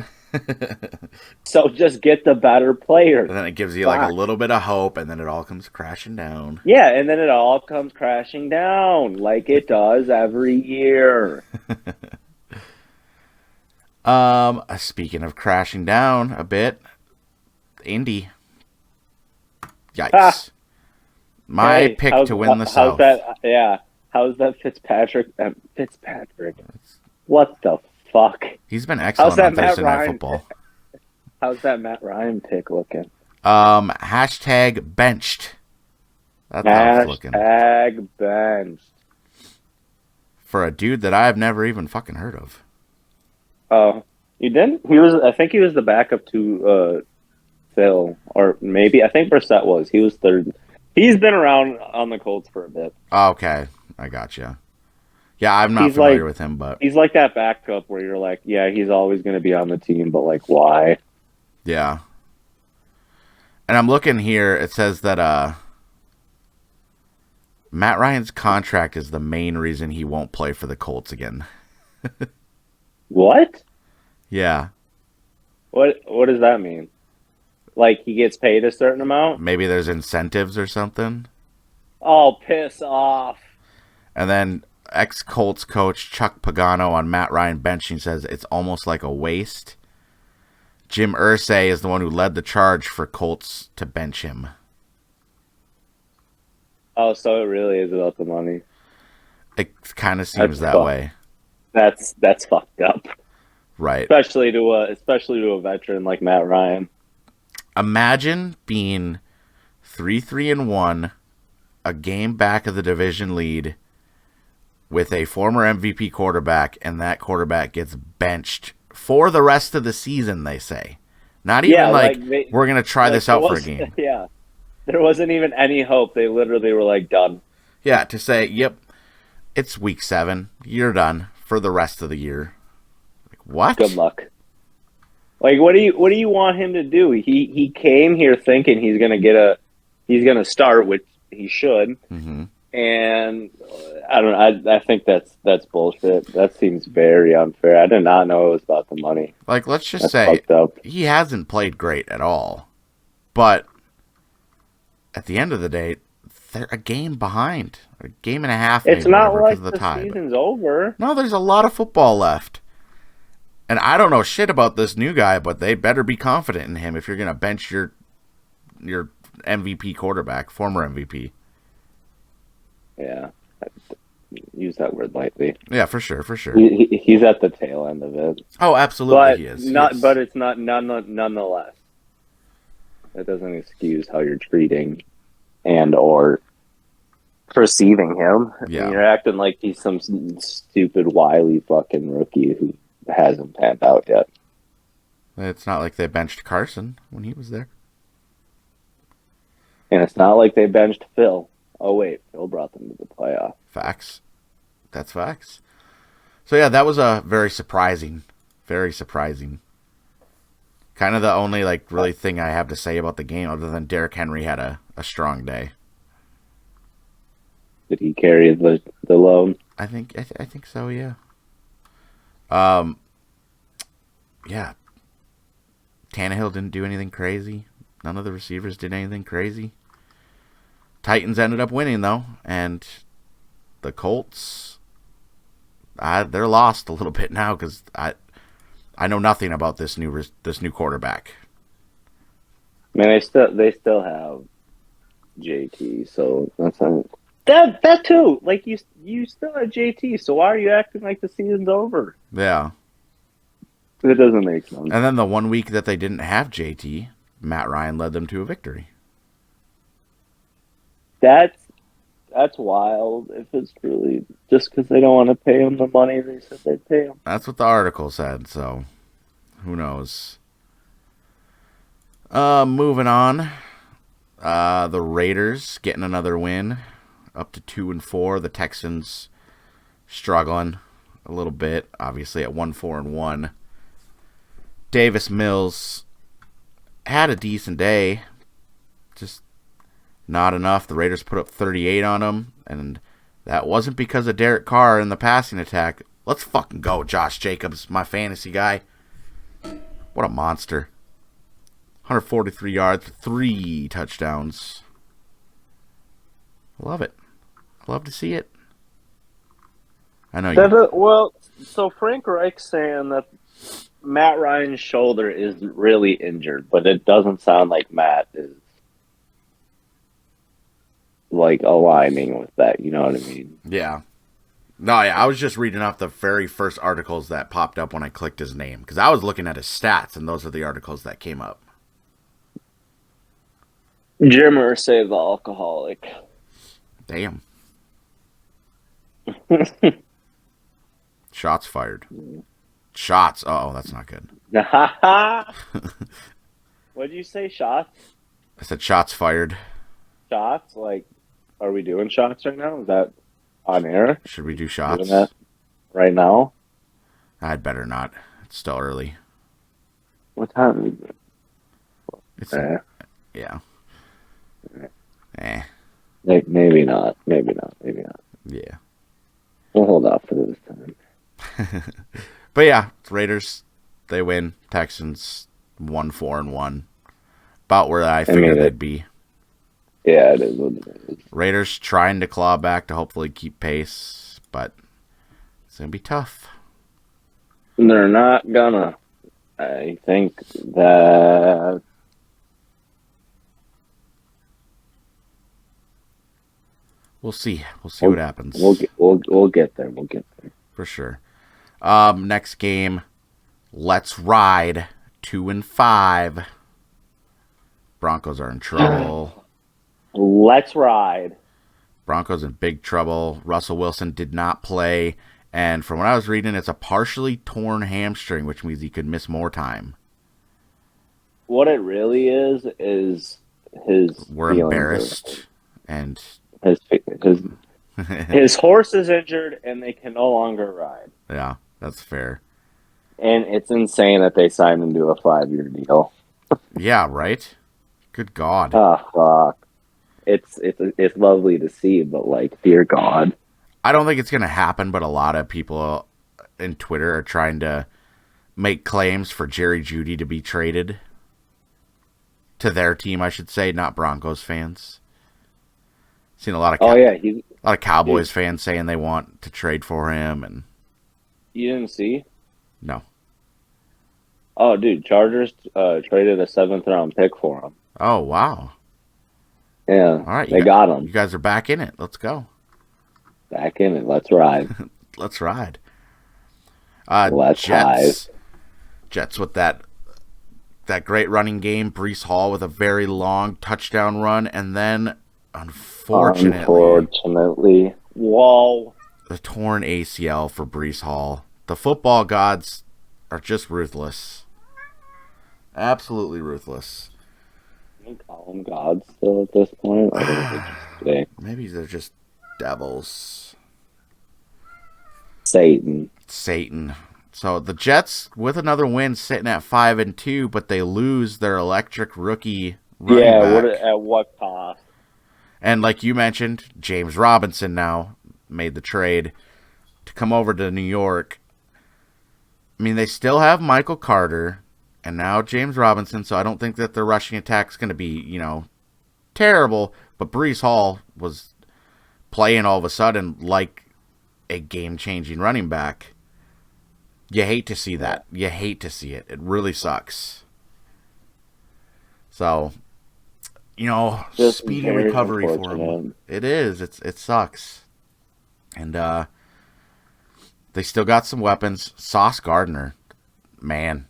Speaker 3: So just get the better player.
Speaker 2: And then it gives you like a little bit of hope, and then it all comes crashing down.
Speaker 3: Yeah, and then it all comes crashing down like it does every year.
Speaker 2: Speaking of crashing down a bit, Indy. Yikes. My pick to win the South.
Speaker 3: How's that Fitzpatrick? What the fuck?
Speaker 2: He's been excellent on Thursday Night Football.
Speaker 3: How's that Matt Ryan pick looking?
Speaker 2: Hashtag benched. That's how it's looking.
Speaker 3: Hashtag benched.
Speaker 2: For a dude that I've never even fucking heard of.
Speaker 3: Oh, you didn't? I think he was the backup to Phil, or maybe I think Brissett was. He was third. He's been around on the Colts for a bit.
Speaker 2: Okay, I gotcha. Yeah, I'm not familiar with him, but
Speaker 3: he's like that backup where you're like, yeah, he's always going to be on the team, but like, why?
Speaker 2: Yeah. And I'm looking here. It says that Matt Ryan's contract is the main reason he won't play for the Colts again.
Speaker 3: What?
Speaker 2: Yeah.
Speaker 3: What does that mean? Like he gets paid a certain amount?
Speaker 2: Maybe there's incentives or something.
Speaker 3: Oh, piss off.
Speaker 2: And then ex-Colts coach Chuck Pagano on Matt Ryan benching says it's almost like a waste. Jim Irsay is the one who led the charge for Colts to bench him.
Speaker 3: Oh, so it really is about the money.
Speaker 2: It kind of seems that way.
Speaker 3: That's fucked up.
Speaker 2: Right.
Speaker 3: Especially to a veteran like Matt Ryan.
Speaker 2: Imagine being 3-1, a game back of the division lead with a former MVP quarterback, and that quarterback gets benched for the rest of the season, they say. Not even we're going to try this out for a game.
Speaker 3: Yeah. There wasn't even any hope. They literally were like, done.
Speaker 2: Yeah, to say, yep, it's week 7. You're done for the rest of the year. Like, what?
Speaker 3: Good luck. Like, what do you want him to do? He came here thinking he's gonna start, which he should.
Speaker 2: Mm-hmm.
Speaker 3: And I don't know. I think that's bullshit. That seems very unfair. I did not know it was about the money.
Speaker 2: Like, let's just say he hasn't played great at all, but at the end of the day, they're a game behind, a game and a half.
Speaker 3: It's not like
Speaker 2: the
Speaker 3: season's over.
Speaker 2: No, there's a lot of football left. And I don't know shit about this new guy, but they better be confident in him if you're going to bench your MVP quarterback, former MVP.
Speaker 3: Yeah. Use that word lightly.
Speaker 2: Yeah, for sure.
Speaker 3: He's at the tail end of it.
Speaker 2: Oh, absolutely he is.
Speaker 3: But it's not nonetheless. That doesn't excuse how you're treating and or perceiving him.
Speaker 2: Yeah.
Speaker 3: You're acting like he's some stupid, wily fucking rookie who hasn't panned out yet.
Speaker 2: It's not like they benched Carson when he was there.
Speaker 3: And it's not like they benched Phil. Oh, wait. Phil brought them to the playoff.
Speaker 2: Facts. That's facts. So, yeah, that was a very surprising. Kind of the only, really thing I have to say about the game other than Derrick Henry had a strong day.
Speaker 3: Did he carry the load?
Speaker 2: I think so, yeah. Yeah. Tannehill didn't do anything crazy. None of the receivers did anything crazy. Titans ended up winning, though, and the Colts, they're lost a little bit now because I know nothing about this new quarterback.
Speaker 3: I mean, they still have JT, so that's not. That too. Like you still have JT, so why are you acting like the season's over?
Speaker 2: Yeah.
Speaker 3: It doesn't make sense.
Speaker 2: And then the 1 week that they didn't have JT, Matt Ryan led them to a victory.
Speaker 3: That's wild. If it's really just because they don't want to pay him the money they said they'd pay him.
Speaker 2: That's what the article said, so who knows. Moving on. The Raiders getting another win, up to 2-4. The Texans struggling a little bit, obviously at 1-4-1. Davis Mills had a decent day, just not enough. The Raiders put up 38 on him, and that wasn't because of Derek Carr in the passing attack. Let's fucking go, Josh Jacobs, my fantasy guy. What a monster. 143 yards, 3 touchdowns. Love it. Love to see it. I know you.
Speaker 3: Well, so Frank Reich's saying that Matt Ryan's shoulder is really injured, but it doesn't sound like Matt is like aligning with that. You know what I mean?
Speaker 2: Yeah. No, yeah, I was just reading off the very first articles that popped up when I clicked his name, because I was looking at his stats, and those are the articles that came up.
Speaker 3: Jimmer save the alcoholic.
Speaker 2: Damn. Shots fired. Shots. Oh, that's not good.
Speaker 3: What'd you say? Shots?
Speaker 2: I said shots fired.
Speaker 3: Shots? Like, are we doing shots right now? Is that on air?
Speaker 2: Should we do shots?
Speaker 3: Doing that right now?
Speaker 2: I'd better not. It's still early.
Speaker 3: What time is it?
Speaker 2: It's yeah.
Speaker 3: Maybe not.
Speaker 2: Yeah.
Speaker 3: We'll hold off for this time.
Speaker 2: But yeah, Raiders, they win. Texans 1-4-1. About where I figured they'd be.
Speaker 3: Yeah, it is what it is.
Speaker 2: Raiders trying to claw back to hopefully keep pace, but it's going to be tough.
Speaker 3: They're not gonna. I think that
Speaker 2: we'll see. We'll see what happens.
Speaker 3: We'll get there. We'll get there.
Speaker 2: For sure. Next game, let's ride 2-5. Broncos are in trouble.
Speaker 3: Let's ride.
Speaker 2: Broncos in big trouble. Russell Wilson did not play, and from what I was reading, it's a partially torn hamstring, which means he could miss more time.
Speaker 3: What it really is his.
Speaker 2: We're embarrassed, and
Speaker 3: his horse is injured, and they can no longer ride.
Speaker 2: Yeah, that's fair.
Speaker 3: And it's insane that they signed him to a 5-year deal.
Speaker 2: Yeah, right. Good God.
Speaker 3: Oh fuck! It's lovely to see, but like, dear God.
Speaker 2: I don't think it's going to happen, but a lot of people in Twitter are trying to make claims for Jerry Jeudy to be traded to their team, I should say, not Broncos fans. Seen a lot of a lot of Cowboys fans saying they want to trade for him, and
Speaker 3: you didn't see?
Speaker 2: No.
Speaker 3: Oh, dude, Chargers traded a 7th-round pick for him.
Speaker 2: Oh, wow.
Speaker 3: Yeah, all
Speaker 2: right,
Speaker 3: they got him.
Speaker 2: You guys are back in it. Let's go.
Speaker 3: Back in it. Let's ride.
Speaker 2: Let's ride.
Speaker 3: Let's
Speaker 2: Jets. Jets with that great running game. Breece Hall with a very long touchdown run, and then unfortunately, whoa, the torn ACL for Breece Hall. The football gods are just ruthless. Absolutely ruthless.
Speaker 3: Can you call them gods still at this point?
Speaker 2: Maybe they're just devils.
Speaker 3: Satan.
Speaker 2: So the Jets, with another win, sitting at 5-2, but they lose their electric rookie running back.
Speaker 3: At what cost?
Speaker 2: And like you mentioned, James Robinson now made the trade to come over to New York. I mean, they still have Michael Carter and now James Robinson, so I don't think that the rushing attack is going to be, terrible. But Breece Hall was playing all of a sudden like a game-changing running back. You hate to see that. You hate to see it. It really sucks. So,
Speaker 3: Just
Speaker 2: speedy
Speaker 3: very
Speaker 2: recovery for him.
Speaker 3: unfortunate.
Speaker 2: It is. It sucks. And they still got some weapons. Sauce Gardner, man,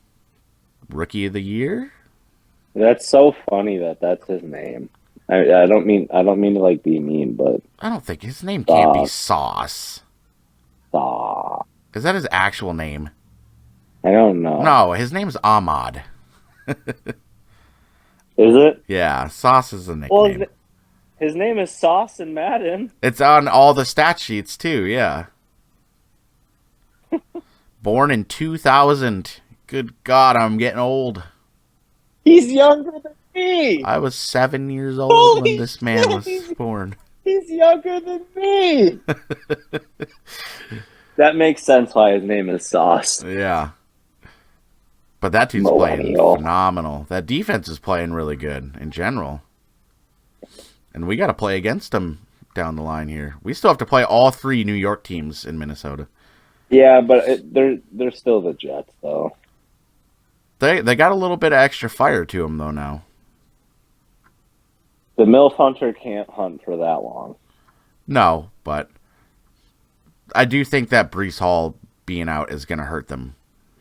Speaker 2: rookie of the year.
Speaker 3: That's so funny that's his name. I don't mean to like be mean, but
Speaker 2: I don't think his name can't be Sauce.
Speaker 3: I
Speaker 2: Is that his actual name?
Speaker 3: don't know.
Speaker 2: No, his name's Ahmad.
Speaker 3: Is it?
Speaker 2: Yeah, Sauce is a nickname.
Speaker 3: Well, his name is Sauce in Madden.
Speaker 2: It's on all the stat sheets too, yeah. Born in 2000. Good God, I'm getting old.
Speaker 3: He's younger than me.
Speaker 2: I was 7 years old
Speaker 3: Holy
Speaker 2: when this man was
Speaker 3: shit.
Speaker 2: born.
Speaker 3: He's younger than me. That makes sense why his name is Sauce.
Speaker 2: Yeah. But that dude's playing phenomenal. That defense is playing really good in general. And we got to play against them down the line here. We still have to play all 3 New York teams in Minnesota.
Speaker 3: Yeah, but they're still the Jets, though.
Speaker 2: They got a little bit of extra fire to them, though, now.
Speaker 3: The MILF Hunter can't hunt for that long.
Speaker 2: No, but I do think that Breece Hall being out is going to hurt them.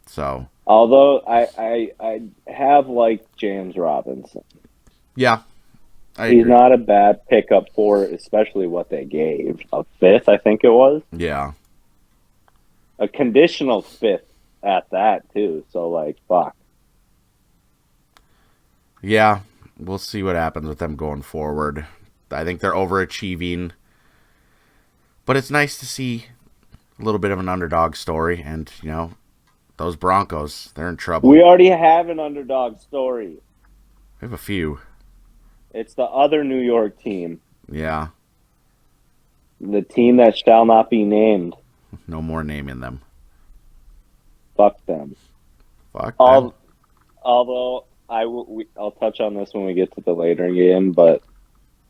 Speaker 2: So...
Speaker 3: Although I have liked James Robinson.
Speaker 2: Yeah.
Speaker 3: He's not a bad pickup for especially what they gave. A 5th, I think it was.
Speaker 2: Yeah.
Speaker 3: A conditional 5th at that, too. So, like, fuck.
Speaker 2: Yeah. We'll see what happens with them going forward. I think they're overachieving. But it's nice to see a little bit of an underdog story. And, those Broncos, they're in trouble.
Speaker 3: We already have an underdog story.
Speaker 2: We have a few.
Speaker 3: It's the other New York team.
Speaker 2: Yeah.
Speaker 3: The team that shall not be named.
Speaker 2: No more naming them.
Speaker 3: Fuck them.
Speaker 2: Fuck them.
Speaker 3: Although I'll touch on this when we get to the later game, but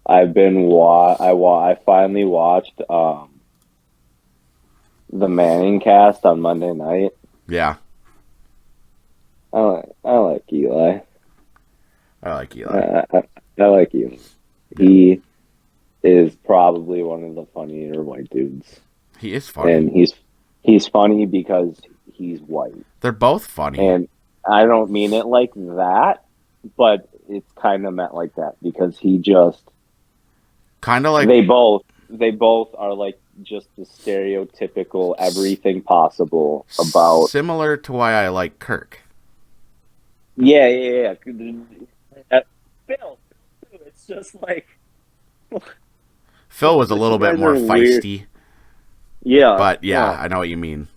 Speaker 3: I finally watched the Manning cast on Monday night.
Speaker 2: Yeah.
Speaker 3: I like Eli.
Speaker 2: I like Eli.
Speaker 3: I like Eli. He is probably one of the funnier white dudes.
Speaker 2: He is funny.
Speaker 3: And he's funny because he's white.
Speaker 2: They're both funny.
Speaker 3: And I don't mean it like that, but it's kind of meant like that because he just
Speaker 2: kind of like
Speaker 3: they both are like just the stereotypical everything possible about
Speaker 2: similar to why I like Kirk.
Speaker 3: Yeah. Phil, it's just like
Speaker 2: Phil was a little bit more feisty.
Speaker 3: Weird. Yeah,
Speaker 2: but yeah, I know what you mean.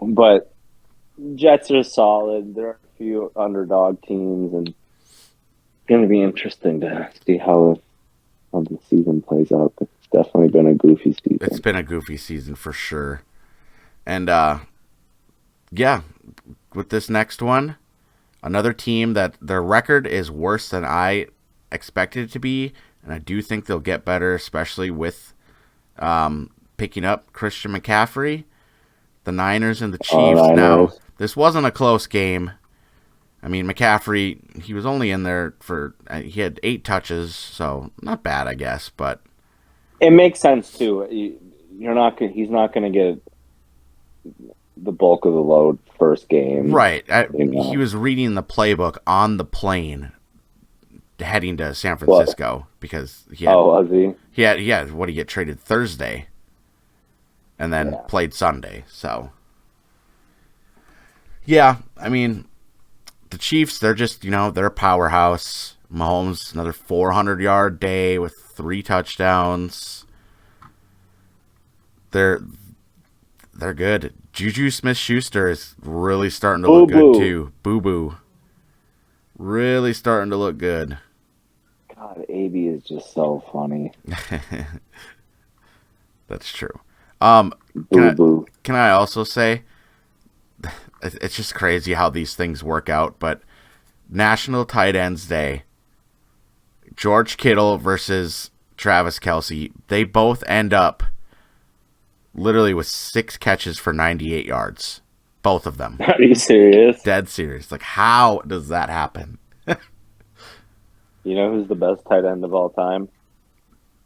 Speaker 3: But Jets are solid. There are a few underdog teams, and it's going to be interesting to see how the season plays out. It's definitely been a goofy season.
Speaker 2: It's been a goofy season for sure. And with this next one, another team that their record is worse than I expected it to be, and I do think they'll get better, especially with picking up Christian McCaffrey, the Niners and the Chiefs. Now, this wasn't a close game. I mean, McCaffrey, he was only in there he had 8 touches, so not bad, I guess, but
Speaker 3: it makes sense too. He's not going to get the bulk of the load first game.
Speaker 2: Right. He was reading the playbook on the plane heading to San Francisco because he had,
Speaker 3: was he?
Speaker 2: He had what, he get traded Thursday and then played Sunday. So yeah, I mean, the Chiefs, they're just, they're a powerhouse. Mahomes, another 400-yard day with 3 touchdowns. They're good. Juju Smith-Schuster is really starting to look good too. Boo-boo. Really starting to look good.
Speaker 3: God, AB is just so funny.
Speaker 2: That's true. Can I also say, it's just crazy how these things work out, but National Tight Ends Day, George Kittle versus Travis Kelce, they both end up literally with 6 catches for 98 yards. Both of them.
Speaker 3: Are you serious?
Speaker 2: Dead serious. Like, how does that happen?
Speaker 3: You know who's the best tight end of all time?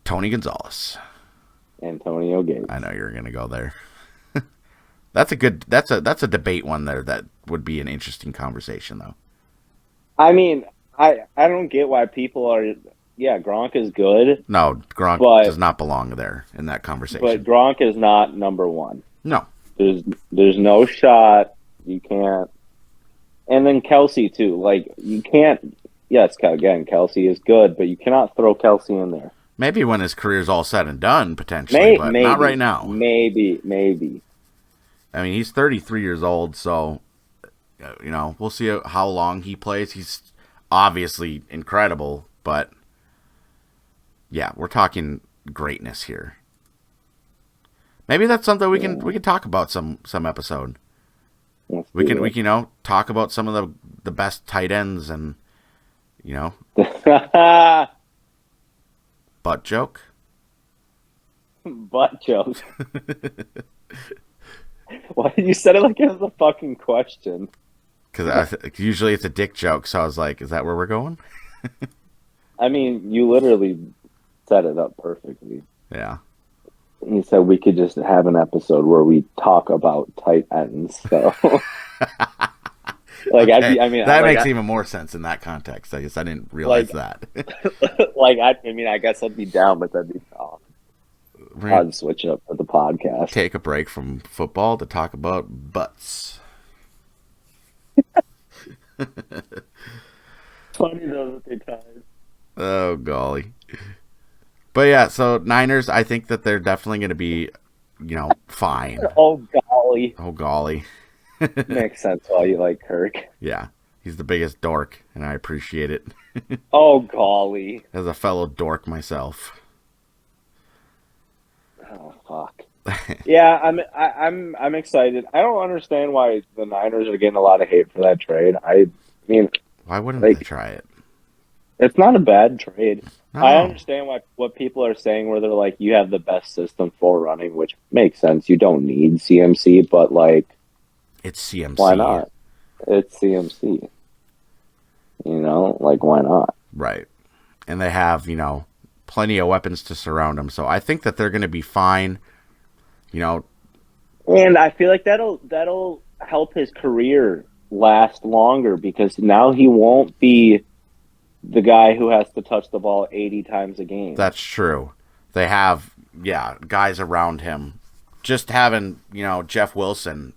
Speaker 2: Tony Gonzalez.
Speaker 3: Antonio Gates.
Speaker 2: I know you're going to go there. That's a debate one there that would be an interesting conversation, though.
Speaker 3: I mean, I don't get why people are. Yeah, Gronk is good.
Speaker 2: No, Gronk does not belong there in that conversation.
Speaker 3: But Gronk is not number one.
Speaker 2: No.
Speaker 3: There's no shot. You can't. And then Kelsey, too. Like, you can't. Yes, again, Kelsey is good, but you cannot throw Kelsey in there.
Speaker 2: Maybe when his career's all said and done, potentially, but not right now.
Speaker 3: Maybe.
Speaker 2: I mean, he's 33 years old, so, we'll see how long he plays. He's obviously incredible, but, yeah, we're talking greatness here. Maybe that's something we can talk about some episode. We can talk about some of the best tight ends and, butt joke.
Speaker 3: Butt joke. Why you said it like it was a fucking question?
Speaker 2: Because usually it's a dick joke, so I was like, is that where we're going?
Speaker 3: I mean, you literally set it up perfectly.
Speaker 2: Yeah.
Speaker 3: You said we could just have an episode where we talk about tight ends. So, like,
Speaker 2: okay. That makes
Speaker 3: I
Speaker 2: even more sense in that context. I guess I didn't realize that.
Speaker 3: I guess I'd be down, but that'd be off. I'd switch it up for the podcast.
Speaker 2: Take a break from football to talk about butts.
Speaker 3: Funny those times.
Speaker 2: Oh, golly. But yeah, so Niners, I think that they're definitely going to be, fine.
Speaker 3: Oh, golly.
Speaker 2: Oh, golly.
Speaker 3: Makes sense why you like Kirk.
Speaker 2: Yeah, he's the biggest dork, and I appreciate it.
Speaker 3: Oh, golly.
Speaker 2: As a fellow dork myself.
Speaker 3: Oh, fuck. Yeah, I'm excited. I don't understand why the Niners are getting a lot of hate for that trade. I mean,
Speaker 2: why wouldn't they try it?
Speaker 3: It's not a bad trade.
Speaker 2: No.
Speaker 3: I understand what people are saying where they're like, you have the best system for running, which makes sense. You don't need CMC, but like,
Speaker 2: it's CMC.
Speaker 3: Why not? It's CMC. Why not?
Speaker 2: Right. And they have, plenty of weapons to surround them. So I think that they're going to be fine.
Speaker 3: And I feel like that'll help his career last longer because now he won't be the guy who has to touch the ball 80 times a game.
Speaker 2: That's true. They have, guys around him. Just having, Jeff Wilson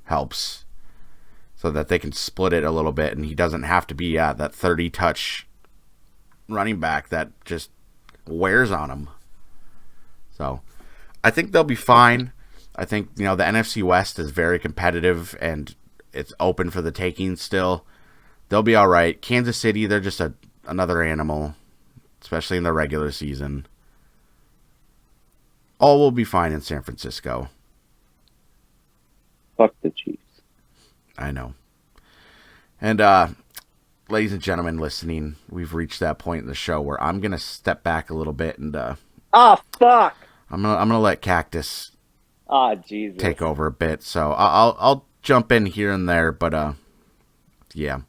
Speaker 2: helps so that they can split it a little bit and he doesn't have to be that 30-touch running back that just wears on him. So I think they'll be fine. I think, the NFC West is very competitive and it's open for the taking still. They'll be all right. Kansas City, they're just another animal, especially in the regular season. All will be fine in San Francisco.
Speaker 3: Fuck the Chiefs.
Speaker 2: I know. And, ladies and gentlemen listening, we've reached that point in the show where I'm going to step back a little bit and,
Speaker 3: oh, fuck!
Speaker 2: I'm gonna let Cactus
Speaker 3: Jesus.
Speaker 2: take over a bit. So I'll jump in here and there, but, yeah.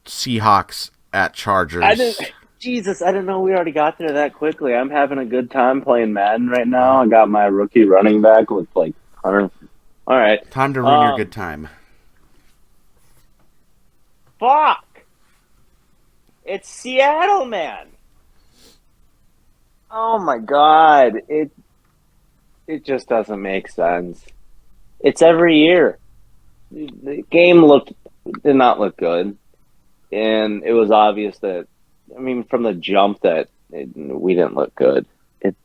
Speaker 2: Seahawks at Chargers.
Speaker 3: I didn't know we already got there that quickly. I'm having a good time playing Madden right now. I got my rookie running back with 100. All right.
Speaker 2: Time to ruin your good time.
Speaker 3: Fuck! It's Seattle, man. Oh my god. It just doesn't make sense. It's every year. The game did not look good. And it was obvious that, from the jump that we didn't look good. It's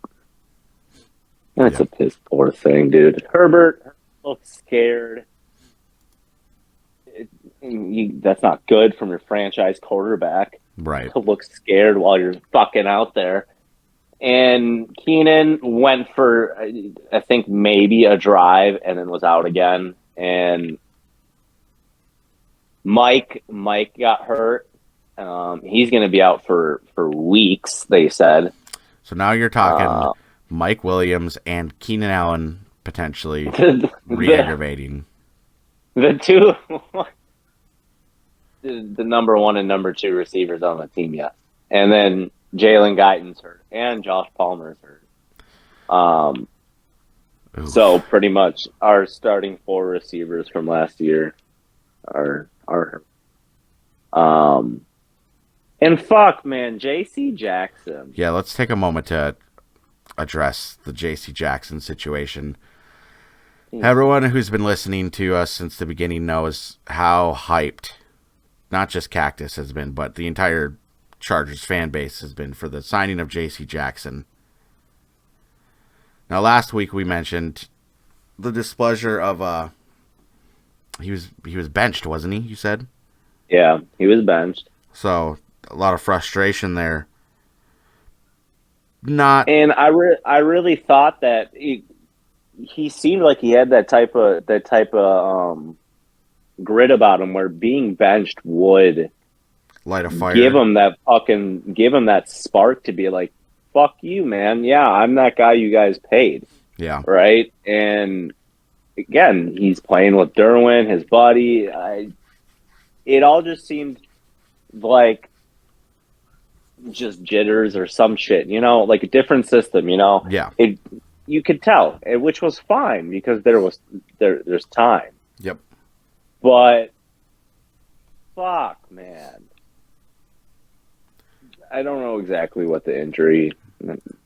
Speaker 3: a piss poor thing, dude. Herbert looks scared. That's not good from your franchise quarterback.
Speaker 2: Right.
Speaker 3: To look scared while you're fucking out there. And Keenan went for, I think, maybe a drive and then was out again. And Mike got hurt. He's going to be out for weeks, they said.
Speaker 2: So now you're talking Mike Williams and Keenan Allen potentially re-aggravating.
Speaker 3: The the number 1 and number 2 receivers on the team yet. And then Jalen Guyton's hurt, and Josh Palmer's hurt. So pretty much our starting 4 receivers from last year are hurt. And fuck, man, J.C. Jackson.
Speaker 2: Yeah, let's take a moment to address the J.C. Jackson situation. Everyone who's been listening to us since the beginning knows how hyped, not just Cactus has been, but the entire Chargers fan base has been for the signing of J.C. Jackson. Now, last week we mentioned the displeasure of he was benched, wasn't he? You said?
Speaker 3: Yeah, he was benched.
Speaker 2: So a lot of frustration there. And
Speaker 3: I really thought that he seemed like he had that type of grit about him, where being benched would
Speaker 2: light a fire,
Speaker 3: give him that spark to be like, fuck you, man. Yeah, I'm that guy you guys paid.
Speaker 2: Yeah.
Speaker 3: Right? And again, he's playing with Derwin, his buddy. It all just seemed like just jitters or some shit, like a different system,
Speaker 2: Yeah.
Speaker 3: You could tell, which was fine because there's time.
Speaker 2: Yep.
Speaker 3: But fuck, man. I don't know exactly what the injury,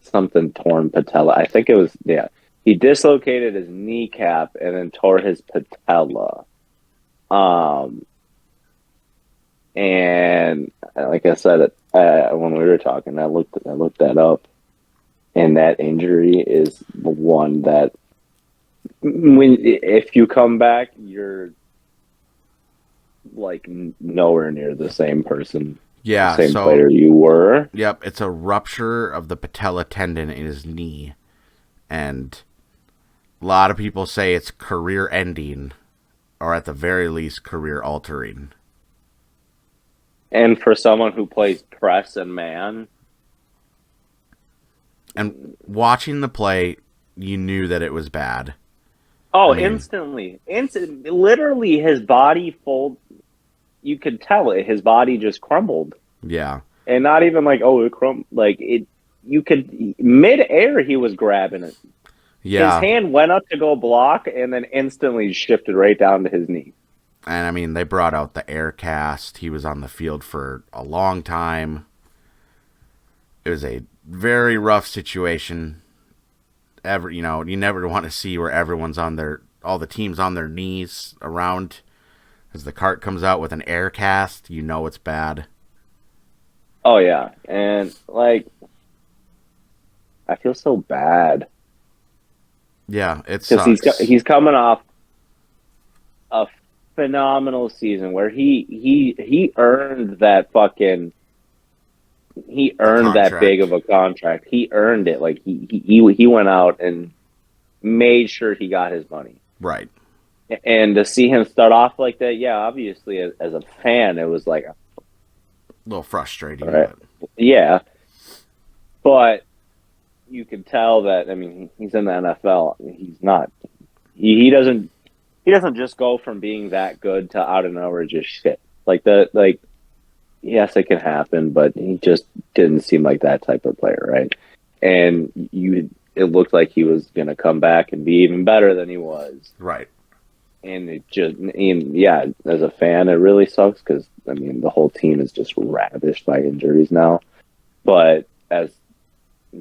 Speaker 3: something torn patella. I think it was, yeah. He dislocated his kneecap and then tore his patella. And like I said, when we were talking, I looked that up, and that injury is the one that if you come back, you're like nowhere near the same person.
Speaker 2: Yeah,
Speaker 3: same player you were.
Speaker 2: Yep, it's a rupture of the patella tendon in his knee, and a lot of people say it's career-ending, or at the very least, career-altering.
Speaker 3: And for someone who plays press and man.
Speaker 2: And watching the play, you knew that it was bad.
Speaker 3: Oh, instantly. Literally, his body you could tell it. His body just crumbled.
Speaker 2: Yeah.
Speaker 3: And not even like, it crumbled. Like, you could, mid-air, he was grabbing it.
Speaker 2: Yeah.
Speaker 3: His hand went up to go block and then instantly shifted right down to his knee.
Speaker 2: And, I mean, they brought out the air cast. He was on the field for a long time. It was a very rough situation. You never want to see where everyone's all the teams on their knees around. As the cart comes out with an air cast, you know it's bad.
Speaker 3: Oh, yeah. And, like, I feel so bad.
Speaker 2: Yeah, it sucks.
Speaker 3: Because he's coming off a phenomenal season where he earned that fucking... He earned that big of a contract. He earned it. Like, he went out and made sure he got his money.
Speaker 2: Right.
Speaker 3: And to see him start off like that, yeah, obviously, as a fan, it was like...
Speaker 2: A little frustrating.
Speaker 3: Right.
Speaker 2: But...
Speaker 3: Yeah. But you can tell that, I mean, he's in the NFL. He's not... He doesn't just go from being that good to out of nowhere just shit. Yes, it can happen, but he just didn't seem like that type of player, right? And it looked like he was going to come back and be even better than he was.
Speaker 2: Right.
Speaker 3: And as a fan, it really sucks because, I mean, the whole team is just ravished by injuries now. But as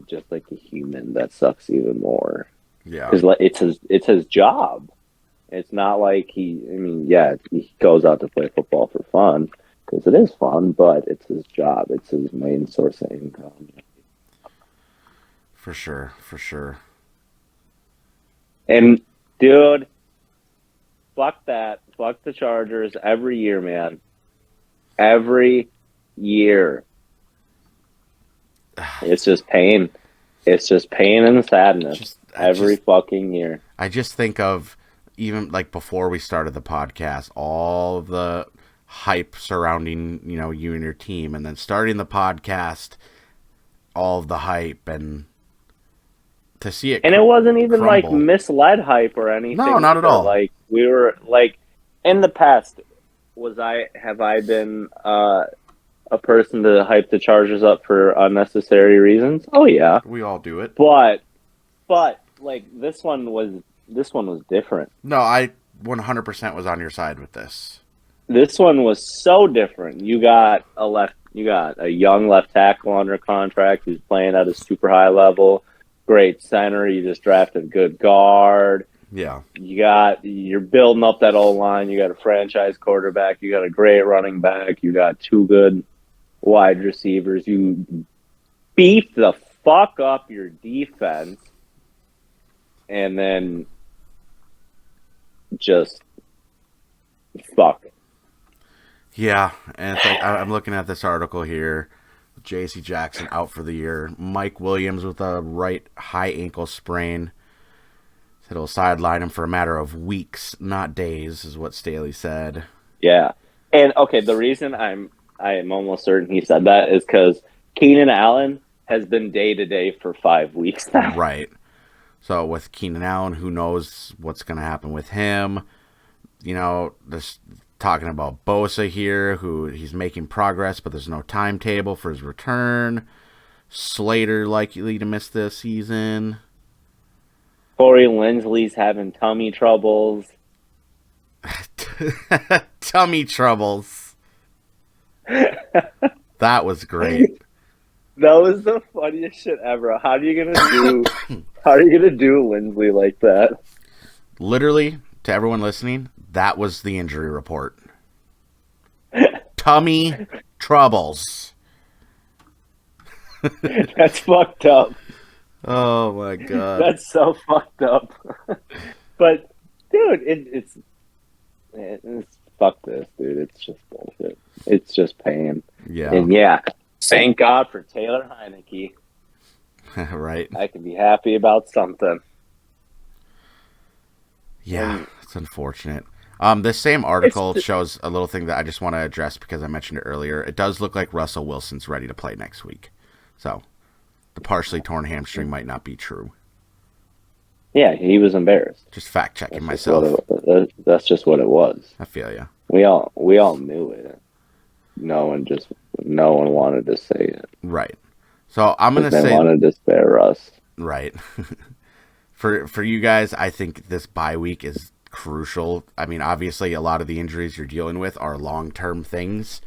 Speaker 3: just like a human, that sucks even more.
Speaker 2: Yeah.
Speaker 3: Because it's his job. It's not like he goes out to play football for fun, because it is fun, but it's his job. It's his main source of income.
Speaker 2: For sure.
Speaker 3: And, dude, fuck that. Fuck the Chargers every year, man. Every year. It's just pain. It's just pain and sadness every fucking year.
Speaker 2: I just think of, even like before we started the podcast, all of the hype surrounding, you and your team, and then starting the podcast, all of the hype, and to see it.
Speaker 3: And it wasn't even
Speaker 2: crumble.
Speaker 3: Like misled hype or anything.
Speaker 2: No, not at all.
Speaker 3: Like, we were like, in the past, have I been a person to hype the Chargers up for unnecessary reasons? Oh yeah,
Speaker 2: We all do it.
Speaker 3: but like this one was different.
Speaker 2: No, I 100% was on your side with this.
Speaker 3: This one was so different. You got a young left tackle under contract who's playing at a super high level. Great center. You just drafted a good guard.
Speaker 2: Yeah.
Speaker 3: You're building up that old line. You got a franchise quarterback. You got a great running back. You got two good wide receivers. You beef the fuck up your defense, and then just fuck it.
Speaker 2: Yeah, and it's like, I'm looking at this article here. J.C. Jackson out for the year. Mike Williams with a right high ankle sprain. It'll sideline him for a matter of weeks, not days, is what Staley said.
Speaker 3: Yeah, and okay, the reason I am almost certain he said that is because Keenan Allen has been day to day for 5 weeks now.
Speaker 2: Right. So with Keenan Allen, who knows what's going to happen with him? You know, this talking about Bosa here, who he's making progress, but there's no timetable for his return. Slater likely to miss this season.
Speaker 3: Corey Linsley's having tummy troubles.
Speaker 2: Tummy troubles. That was great.
Speaker 3: That was the funniest shit ever. How are you gonna do Linsley like that?
Speaker 2: Literally, to everyone listening, that was the injury report. Tummy troubles.
Speaker 3: That's fucked up.
Speaker 2: Oh my god.
Speaker 3: That's so fucked up. But dude, it's fuck this, dude. It's just bullshit. It's just pain.
Speaker 2: Yeah.
Speaker 3: And yeah, thank God for Taylor Heinicke.
Speaker 2: Right.
Speaker 3: I can be happy about something.
Speaker 2: Yeah, it's unfortunate. This same article shows a little thing that I just want to address because I mentioned it earlier. It does look like Russell Wilson's ready to play next week. So, the partially torn hamstring might not be true.
Speaker 3: Yeah, he was embarrassed.
Speaker 2: Just fact checking
Speaker 3: That's
Speaker 2: myself.
Speaker 3: That's just what it was.
Speaker 2: I feel you.
Speaker 3: We all knew it. No one wanted to say it.
Speaker 2: Right. So I'm gonna
Speaker 3: They
Speaker 2: say
Speaker 3: wanted to spare us.
Speaker 2: right. For you guys, I think this bye week is crucial. I mean, obviously, a lot of the injuries you're dealing with are long-term things.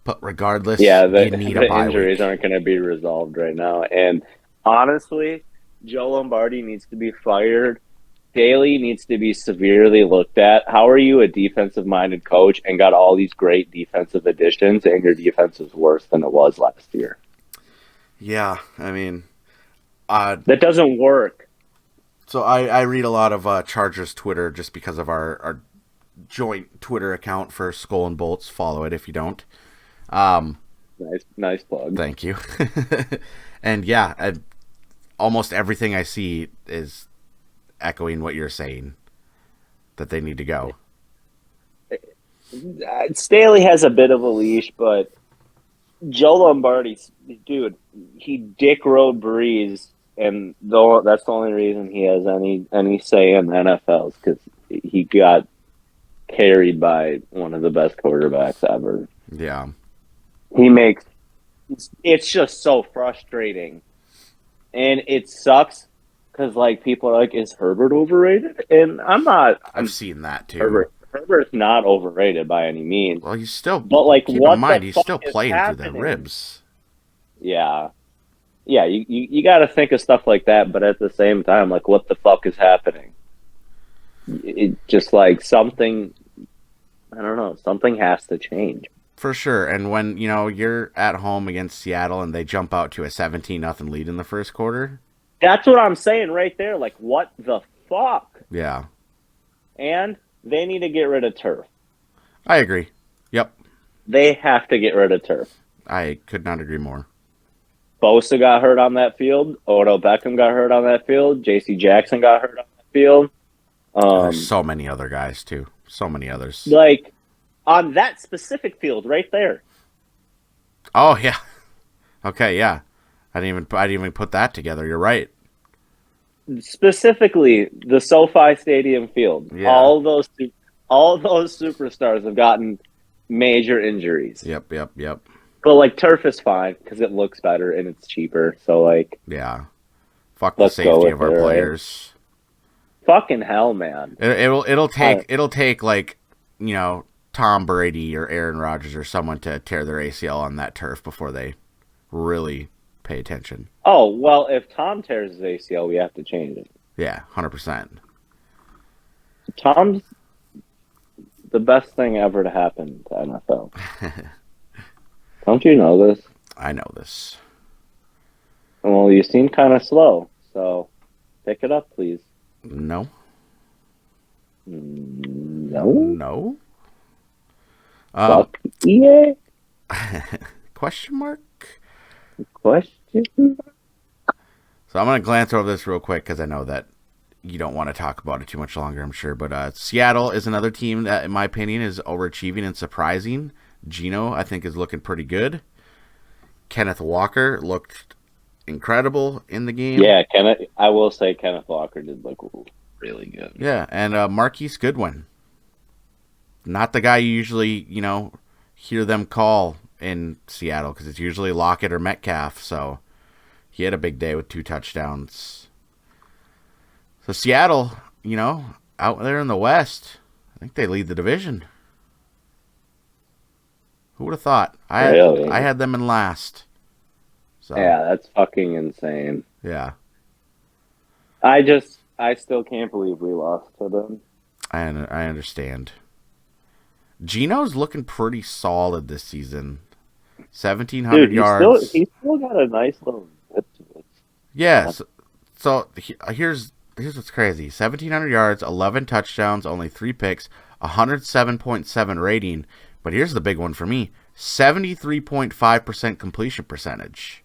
Speaker 2: But regardless,
Speaker 3: Yeah,
Speaker 2: you need a bye
Speaker 3: injuries
Speaker 2: week.
Speaker 3: aren't going to be resolved right now. And honestly, Joe Lombardi needs to be fired. Daly needs to be severely looked at. How are you a defensive-minded coach and got all these great defensive additions, and your defense is worse than it was last year?
Speaker 2: Yeah, I mean,
Speaker 3: That doesn't work.
Speaker 2: so I read a lot of Chargers Twitter just because of our joint Twitter account for Skull and Bolts. Follow it if you don't.
Speaker 3: Nice plug.
Speaker 2: Thank you. And yeah, almost everything I see is echoing what you're saying, that they need to go.
Speaker 3: Staley has a bit of a leash, but Joe Lombardi, dude, he dick rode Breeze, and that's the only reason he has any say in the NFL is because he got carried by one of the best quarterbacks ever.
Speaker 2: Yeah.
Speaker 3: It's just so frustrating, and it sucks because like people are like, "Is Herbert overrated?" And I'm not.
Speaker 2: I've seen that too.
Speaker 3: Herbert's not overrated by any means.
Speaker 2: Well, he's still,
Speaker 3: But like,
Speaker 2: keep
Speaker 3: what
Speaker 2: in mind,
Speaker 3: the
Speaker 2: he's
Speaker 3: fuck
Speaker 2: still
Speaker 3: is
Speaker 2: playing through the
Speaker 3: happening?
Speaker 2: ribs.
Speaker 3: Yeah. You got to think of stuff like that, but at the same time, like, what the fuck is happening? It just like something. I don't know. Something has to change.
Speaker 2: For sure. And when, you're at home against Seattle and they jump out to a 17-0 lead in the first quarter.
Speaker 3: That's what I'm saying right there. Like, what the fuck?
Speaker 2: Yeah.
Speaker 3: And they need to get rid of turf.
Speaker 2: I agree. Yep.
Speaker 3: They have to get rid of turf.
Speaker 2: I could not agree more.
Speaker 3: Bosa got hurt on that field. Odell Beckham got hurt on that field. J.C. Jackson got hurt on that field.
Speaker 2: There's so many other guys, too. So many others.
Speaker 3: Like, on that specific field right there.
Speaker 2: Oh, yeah. Okay, yeah. I didn't even put that together. You're right.
Speaker 3: Specifically, the SoFi Stadium field.
Speaker 2: Yeah.
Speaker 3: All all those superstars have gotten major injuries.
Speaker 2: Yep.
Speaker 3: But like turf is fine because it looks better and it's cheaper. So like,
Speaker 2: Yeah. Fuck the
Speaker 3: let's go
Speaker 2: safety
Speaker 3: with
Speaker 2: of our
Speaker 3: it, right?
Speaker 2: players.
Speaker 3: Fucking hell, man.
Speaker 2: It'll take like, you know, Tom Brady or Aaron Rodgers or someone to tear their ACL on that turf before they really pay attention.
Speaker 3: Oh, well, if Tom tears his ACL, we have to change it.
Speaker 2: Yeah, 100%.
Speaker 3: Tom's the best thing ever to happen to NFL. Don't you know this?
Speaker 2: I know this.
Speaker 3: Well, you seem kind of slow, so pick it up, please.
Speaker 2: No.
Speaker 3: No?
Speaker 2: No.
Speaker 3: Yeah?
Speaker 2: Question mark?
Speaker 3: Question?
Speaker 2: So I'm going to glance over this real quick because I know that you don't want to talk about it too much longer, I'm sure. But Seattle is another team that, in my opinion, is overachieving and surprising. Geno, I think, is looking pretty good. Kenneth Walker looked incredible in the game.
Speaker 3: Yeah, I will say Kenneth Walker did look really good.
Speaker 2: Yeah, and Marquise Goodwin. Not the guy you usually, you know, hear them call in Seattle because it's usually Lockett or Metcalf. So he had a big day with 2 touchdowns. So Seattle, you know, out there in the West, I think they lead the division. Who would have thought?
Speaker 3: Really?
Speaker 2: I had them in last. So,
Speaker 3: Yeah, that's fucking insane.
Speaker 2: Yeah.
Speaker 3: I still can't believe we lost to them.
Speaker 2: I understand. Geno's looking pretty solid this season. 1,700
Speaker 3: Dude,
Speaker 2: yards.
Speaker 3: He's still got a nice little zip to it.
Speaker 2: Yeah. So here's what's crazy. 1,700 yards, 11 touchdowns, only 3 picks, 107.7 rating. But here's the big one for me. 73.5% completion percentage.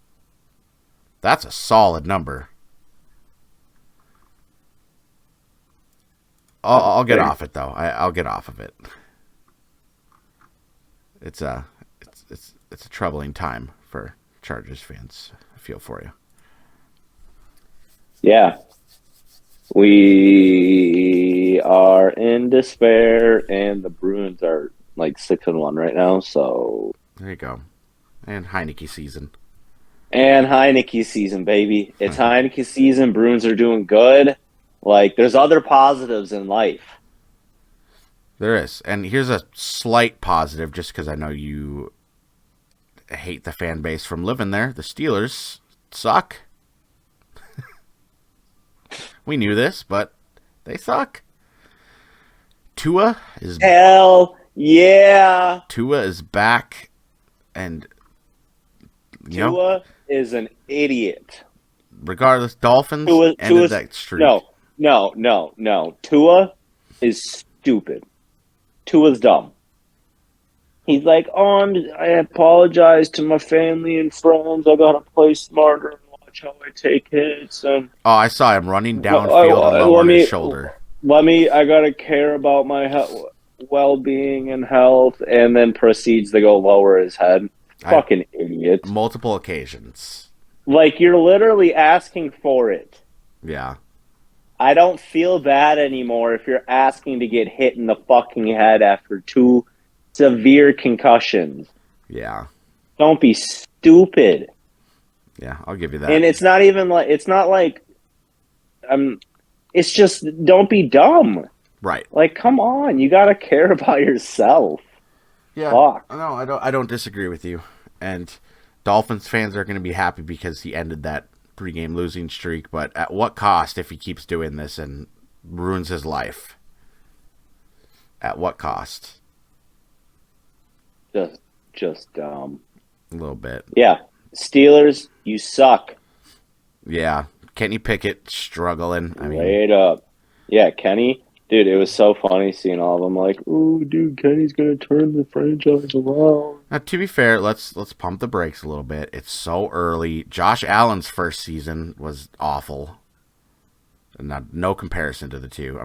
Speaker 2: That's a solid number. I'll get off it though. I'll get off of it. It's a troubling time for Chargers fans. I feel for you.
Speaker 3: Yeah. We are in despair, and the Bruins are like 6-1 right now. So
Speaker 2: there you go. And Heinicke season.
Speaker 3: And Heinicke season, baby. It's Heinicke season. Bruins are doing good. Like, there's other positives in life.
Speaker 2: There is. And here's a slight positive, just because I know you hate the fan base from living there. The Steelers suck. We knew this, but they suck. Tua is
Speaker 3: Hell yeah.
Speaker 2: Tua is back, and
Speaker 3: Tua is an idiot.
Speaker 2: Regardless, Dolphins ended that streak.
Speaker 3: No. Tua is stupid. Tua's dumb. He's like, I apologize to my family and friends. I gotta play smarter and watch how I take hits. And
Speaker 2: I saw him running downfield and lowering his shoulder.
Speaker 3: I gotta care about my well-being and health, and then proceeds to go lower his head. Fucking idiot.
Speaker 2: Multiple occasions.
Speaker 3: Like, you're literally asking for it.
Speaker 2: Yeah.
Speaker 3: I don't feel bad anymore if you're asking to get hit in the fucking head after 2 severe concussions.
Speaker 2: Yeah.
Speaker 3: Don't be stupid.
Speaker 2: Yeah, I'll give you that.
Speaker 3: And it's not like it's just, don't be dumb.
Speaker 2: Right.
Speaker 3: Like, come on, you gotta care about yourself.
Speaker 2: Yeah.
Speaker 3: Fuck.
Speaker 2: No, I don't disagree with you. And Dolphins fans are going to be happy because he ended that 3-game losing streak, but at what cost if he keeps doing this and ruins his life? At what cost?
Speaker 3: Just dumb.
Speaker 2: A little bit.
Speaker 3: Yeah. Steelers, you suck.
Speaker 2: Yeah. Kenny Pickett struggling.
Speaker 3: Straight up. Yeah, Kenny. Dude, it was so funny seeing all of them like, ooh, dude, Kenny's going to turn the franchise around.
Speaker 2: Now, to be fair, let's pump the brakes a little bit. It's so early. Josh Allen's first season was awful. And no comparison to the two.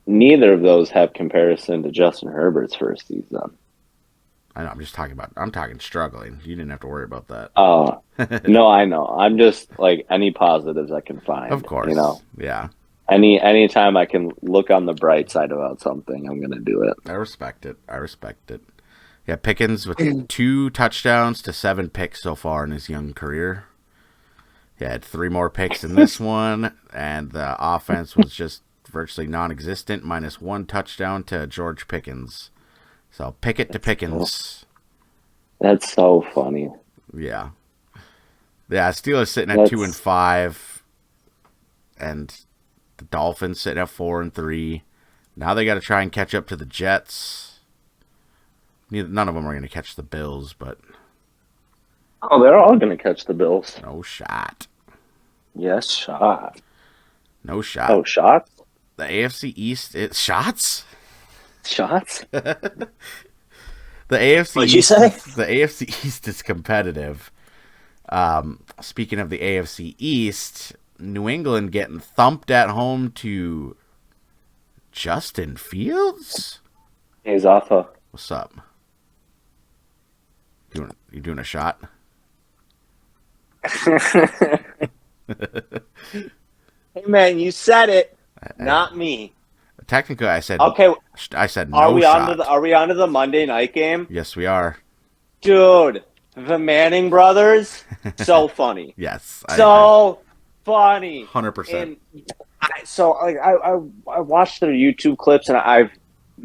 Speaker 3: Neither of those have comparison to Justin Herbert's first season.
Speaker 2: I know, I'm talking struggling. You didn't have to worry about that.
Speaker 3: Oh, no, I know. I'm just, like, any positives I can find.
Speaker 2: Of course.
Speaker 3: You know?
Speaker 2: Yeah.
Speaker 3: Anytime I can look on the bright side about something, I'm gonna do it.
Speaker 2: I respect it. Yeah, Pickens with 2 touchdowns to 7 picks so far in his young career. He had 3 more picks in this one, and the offense was just virtually non-existent, minus 1 touchdown to George Pickens. So Pickett to Pickens.
Speaker 3: That's so funny.
Speaker 2: Yeah. Yeah, Steelers sitting at 2-5, and the Dolphins sitting at 4-3. Now they got to try and catch up to the Jets. None of them are going to catch the Bills, but
Speaker 3: Oh, they're all going to catch the Bills.
Speaker 2: no shot.
Speaker 3: Yes, shot.
Speaker 2: No shot.
Speaker 3: Oh, shots?
Speaker 2: The AFC East, shots?
Speaker 3: Shots?
Speaker 2: The AFC
Speaker 3: What'd
Speaker 2: East,
Speaker 3: you say?
Speaker 2: The AFC East is competitive. Speaking of the AFC East, New England getting thumped at home to Justin Fields?
Speaker 3: Hey, Zafa.
Speaker 2: What's up? You doing a shot?
Speaker 3: Hey, man, you said it, not me.
Speaker 2: Technically, I said
Speaker 3: Okay,
Speaker 2: no
Speaker 3: are we
Speaker 2: shot.
Speaker 3: on to the Monday night game?
Speaker 2: Yes, we are.
Speaker 3: Dude, the Manning brothers, so funny.
Speaker 2: Yes.
Speaker 3: So funny.
Speaker 2: 100%.
Speaker 3: I watched their YouTube clips, and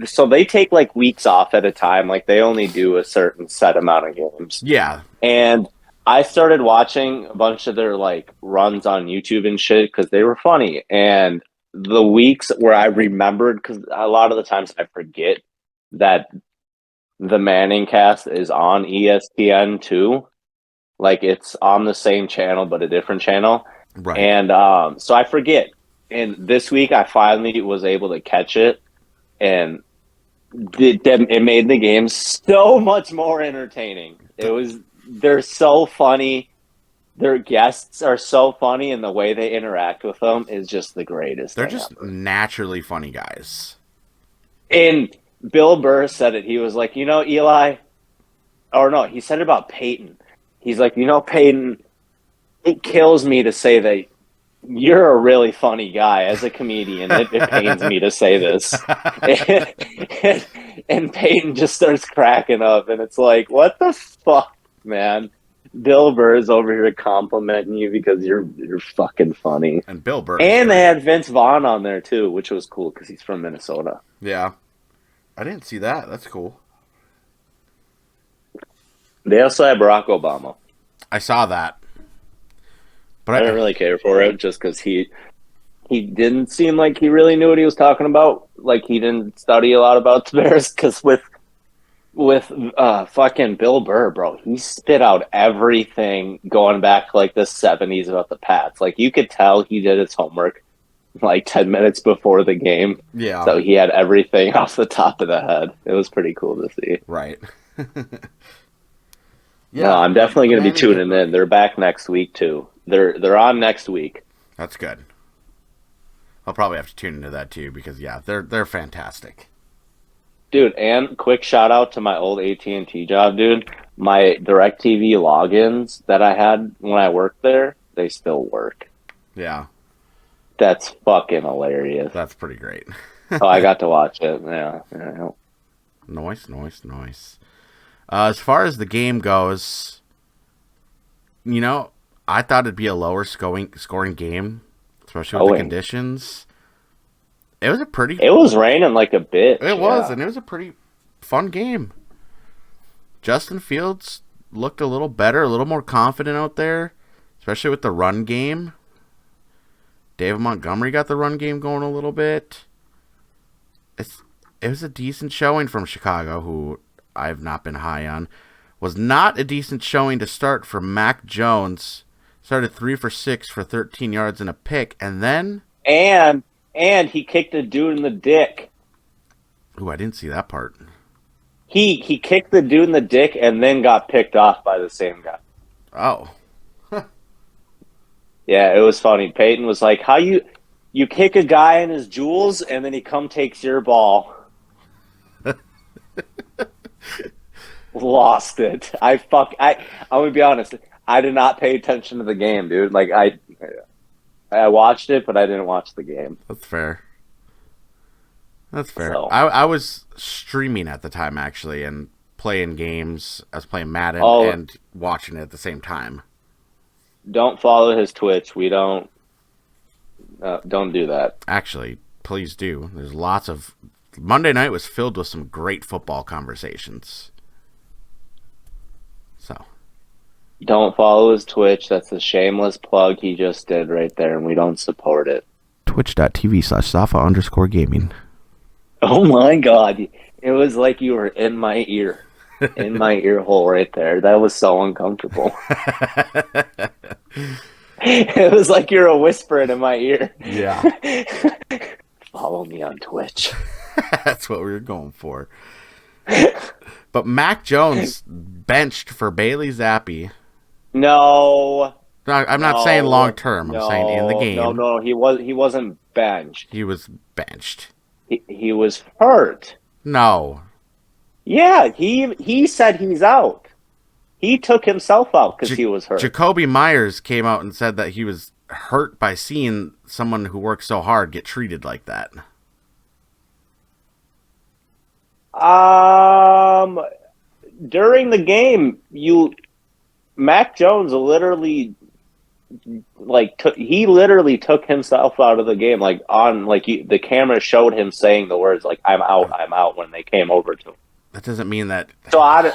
Speaker 3: so they take like weeks off at a time. Like they only do a certain set amount of games.
Speaker 2: Yeah.
Speaker 3: And I started watching a bunch of their like runs on YouTube and shit because they were funny. And the weeks where I remembered, because a lot of the times I forget that the Manning cast is on ESPN too. Like it's on the same channel, but a different channel.
Speaker 2: Right.
Speaker 3: And so I forget. And this week I finally was able to catch it. And it made the game so much more entertaining. They're so funny. Their guests are so funny, and the way they interact with them is just the greatest.
Speaker 2: They're just naturally funny guys.
Speaker 3: And Bill Burr said it. He was like, Eli, or no, he said it about Peyton. He's like, Peyton, it kills me to say that you're a really funny guy as a comedian. It pains me to say this. And Peyton just starts cracking up, and it's like, what the fuck, man? Bill Burr is over here complimenting you because you're fucking funny.
Speaker 2: And Bill Burr.
Speaker 3: And they had Vince Vaughn on there too, which was cool because he's from Minnesota.
Speaker 2: Yeah. I didn't see that. That's cool.
Speaker 3: They also had Barack Obama.
Speaker 2: I saw that. But
Speaker 3: I didn't really care for it just because he didn't seem like he really knew what he was talking about. Like he didn't study a lot about the Bears because with fucking Bill Burr, bro, he spit out everything going back like the 70s about the Pats. Like you could tell he did his homework like 10 minutes before the game.
Speaker 2: Yeah.
Speaker 3: So he had everything off the top of the head. It was pretty cool to see.
Speaker 2: Right.
Speaker 3: Yeah, no, I'm definitely going to be tuning in. They're back next week too. They're on next week.
Speaker 2: That's good. I'll probably have to tune into that too because they're fantastic.
Speaker 3: Dude, and quick shout out to my old AT&T job, dude. My DirecTV logins that I had when I worked there, they still work.
Speaker 2: Yeah.
Speaker 3: That's fucking hilarious.
Speaker 2: That's pretty great.
Speaker 3: Oh, I got to watch it. Yeah.
Speaker 2: Nice. As far as the game goes, I thought it'd be a lower scoring game, especially with the conditions. It was
Speaker 3: raining like a bitch.
Speaker 2: It was, and it was a pretty fun game. Justin Fields looked a little better, a little more confident out there, especially with the run game. David Montgomery got the run game going a little bit. It was a decent showing from Chicago, who I've not been high on. Was not a decent showing to start for Mac Jones. Started 3 for 6 for 13 yards and a pick, and then...
Speaker 3: And he kicked a dude in the dick.
Speaker 2: Ooh, I didn't see that part.
Speaker 3: He kicked the dude in the dick and then got picked off by the same guy.
Speaker 2: Oh.
Speaker 3: Yeah, it was funny. Peyton was like, how you kick a guy in his jewels and then he takes your ball. Lost it. I'm gonna be honest. I did not pay attention to the game, dude. Like I watched it, but I didn't watch the game.
Speaker 2: That's fair. That's fair.
Speaker 3: So.
Speaker 2: I was streaming at the time, actually, and playing games. I was playing Madden and watching it at the same time.
Speaker 3: Don't follow his Twitch. We don't do that.
Speaker 2: Actually, please do. There's lots of... Monday night was filled with some great football conversations. So...
Speaker 3: Don't follow his Twitch. That's a shameless plug he just did right there, and we don't support it.
Speaker 2: Twitch.tv/Safa_gaming.
Speaker 3: Oh my god. It was like you were in my ear. In my ear hole right there. That was so uncomfortable. It was like you were whispering in my ear.
Speaker 2: Yeah.
Speaker 3: Follow me on Twitch.
Speaker 2: That's what we were going for. But Mac Jones benched for Bailey Zappi.
Speaker 3: No.
Speaker 2: I'm not saying long term. I'm saying in the game.
Speaker 3: No. He wasn't benched.
Speaker 2: He was benched.
Speaker 3: He was hurt.
Speaker 2: No.
Speaker 3: Yeah, he said he's out. He took himself out because he was hurt.
Speaker 2: Jacoby Myers came out and said that he was hurt by seeing someone who works so hard get treated like that.
Speaker 3: During the game, Mac Jones literally took himself out of the game. The camera showed him saying the words like I'm out when they came over to him.
Speaker 2: That doesn't mean that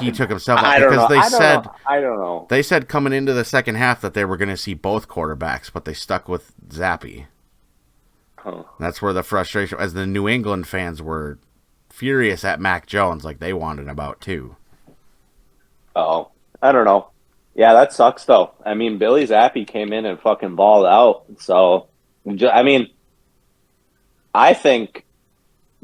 Speaker 2: he took himself out
Speaker 3: I don't know.
Speaker 2: They said coming into the second half that they were going to see both quarterbacks, but they stuck with Zappi.
Speaker 3: Huh.
Speaker 2: That's where the frustration, as the New England fans were furious at Mac Jones, like they wanted him out too.
Speaker 3: Oh, I don't know. Yeah, that sucks though. I mean, Billy Zappi came in and fucking balled out. So, I mean, I think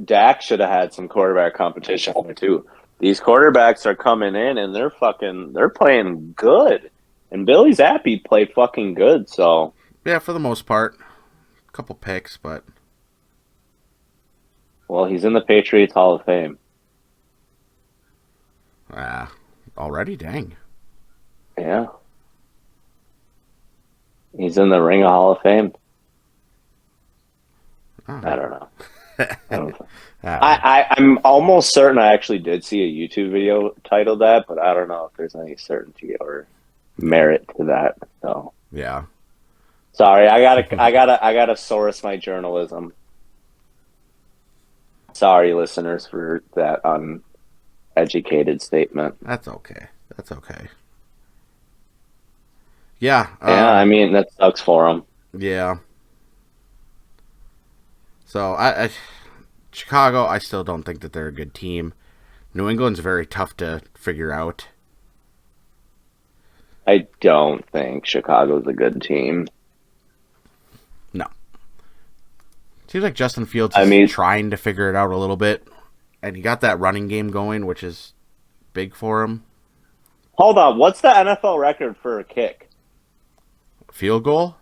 Speaker 3: Dak should have had some quarterback competition too. These quarterbacks are coming in and they're playing good. And Billy Zappi played fucking good, so.
Speaker 2: Yeah, for the most part. A couple picks, but.
Speaker 3: Well, he's in the Patriots Hall of Fame.
Speaker 2: Already? Dang.
Speaker 3: Yeah. He's in the Ring of Hall of Fame.
Speaker 2: Oh.
Speaker 3: I don't know. I'm almost certain I actually did see a YouTube video titled that, but I don't know if there's any certainty or merit to that. So
Speaker 2: yeah.
Speaker 3: Sorry, I gotta source my journalism. Sorry, listeners, for that uneducated statement.
Speaker 2: That's okay. Yeah.
Speaker 3: Yeah, I mean, that sucks for him.
Speaker 2: Yeah. So, Chicago, I still don't think that they're a good team. New England's very tough to figure out.
Speaker 3: I don't think Chicago's a good team.
Speaker 2: No. Seems like Justin Fields is trying to figure it out a little bit. And he got that running game going, which is big for him.
Speaker 3: Hold on. What's the NFL record for a kick?
Speaker 2: Field goal?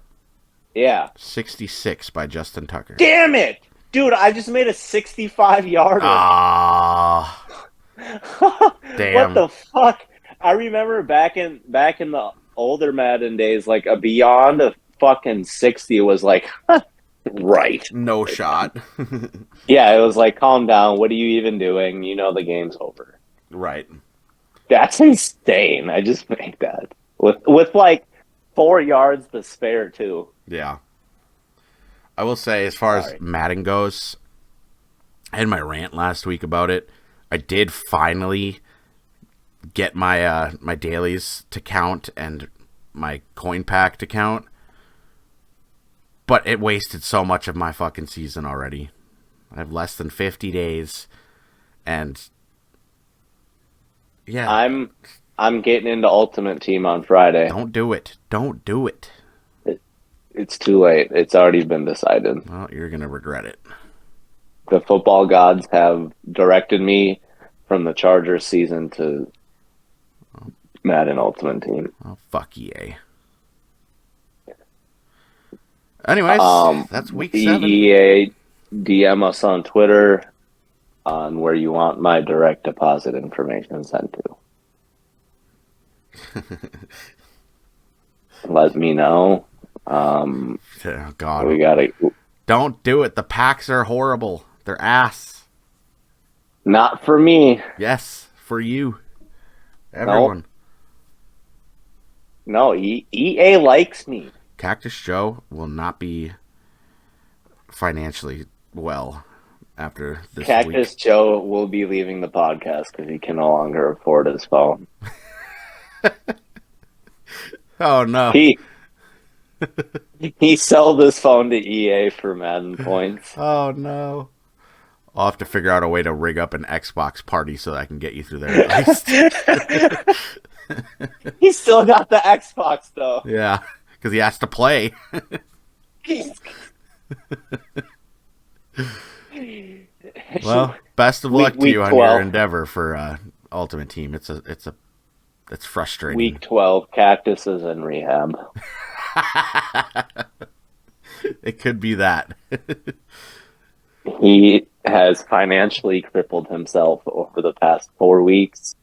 Speaker 3: Yeah.
Speaker 2: 66 by Justin Tucker.
Speaker 3: Damn it! Dude, I just made a 65-yarder.
Speaker 2: Damn.
Speaker 3: What the fuck? I remember back in the older Madden days, like a beyond a fucking 60 was like, right.
Speaker 2: No shot.
Speaker 3: Yeah, it was like, calm down. What are you even doing? You know the game's over.
Speaker 2: Right.
Speaker 3: That's insane. I just made that. With like 4 yards to spare, too.
Speaker 2: Yeah. I will say, as far as Madden goes, I had my rant last week about it. I did finally get my my dailies to count and my coin pack to count. But it wasted so much of my fucking season already. I have less than 50 days. And yeah.
Speaker 3: I'm getting into Ultimate Team on Friday.
Speaker 2: Don't do it.
Speaker 3: It's too late. It's already been decided.
Speaker 2: Well, you're going to regret it.
Speaker 3: The football gods have directed me from the Chargers season to Madden Ultimate Team.
Speaker 2: Oh, fuck EA. Anyways, that's week 7.
Speaker 3: EA, DM us on Twitter on where you want my direct deposit information sent to. Let me know.
Speaker 2: Oh, God.
Speaker 3: We gotta.
Speaker 2: Don't do it. The packs are horrible. They're ass.
Speaker 3: Not for me.
Speaker 2: Yes, for you. Everyone.
Speaker 3: No, EA likes me.
Speaker 2: Cactus Joe will not be financially well after this
Speaker 3: Cactus
Speaker 2: week.
Speaker 3: Joe will be leaving the podcast because he can no longer afford his phone.
Speaker 2: Oh, no.
Speaker 3: He sold his phone to EA for Madden points.
Speaker 2: Oh, no. I'll have to figure out a way to rig up an Xbox party so that I can get you through there at least.
Speaker 3: He still got the Xbox, though.
Speaker 2: Yeah, because he has to play. Well, best of luck to you on your endeavor for Ultimate Team. It's frustrating.
Speaker 3: Week 12, Cactus is in rehab.
Speaker 2: It could be that.
Speaker 3: He has financially crippled himself over the past 4 weeks.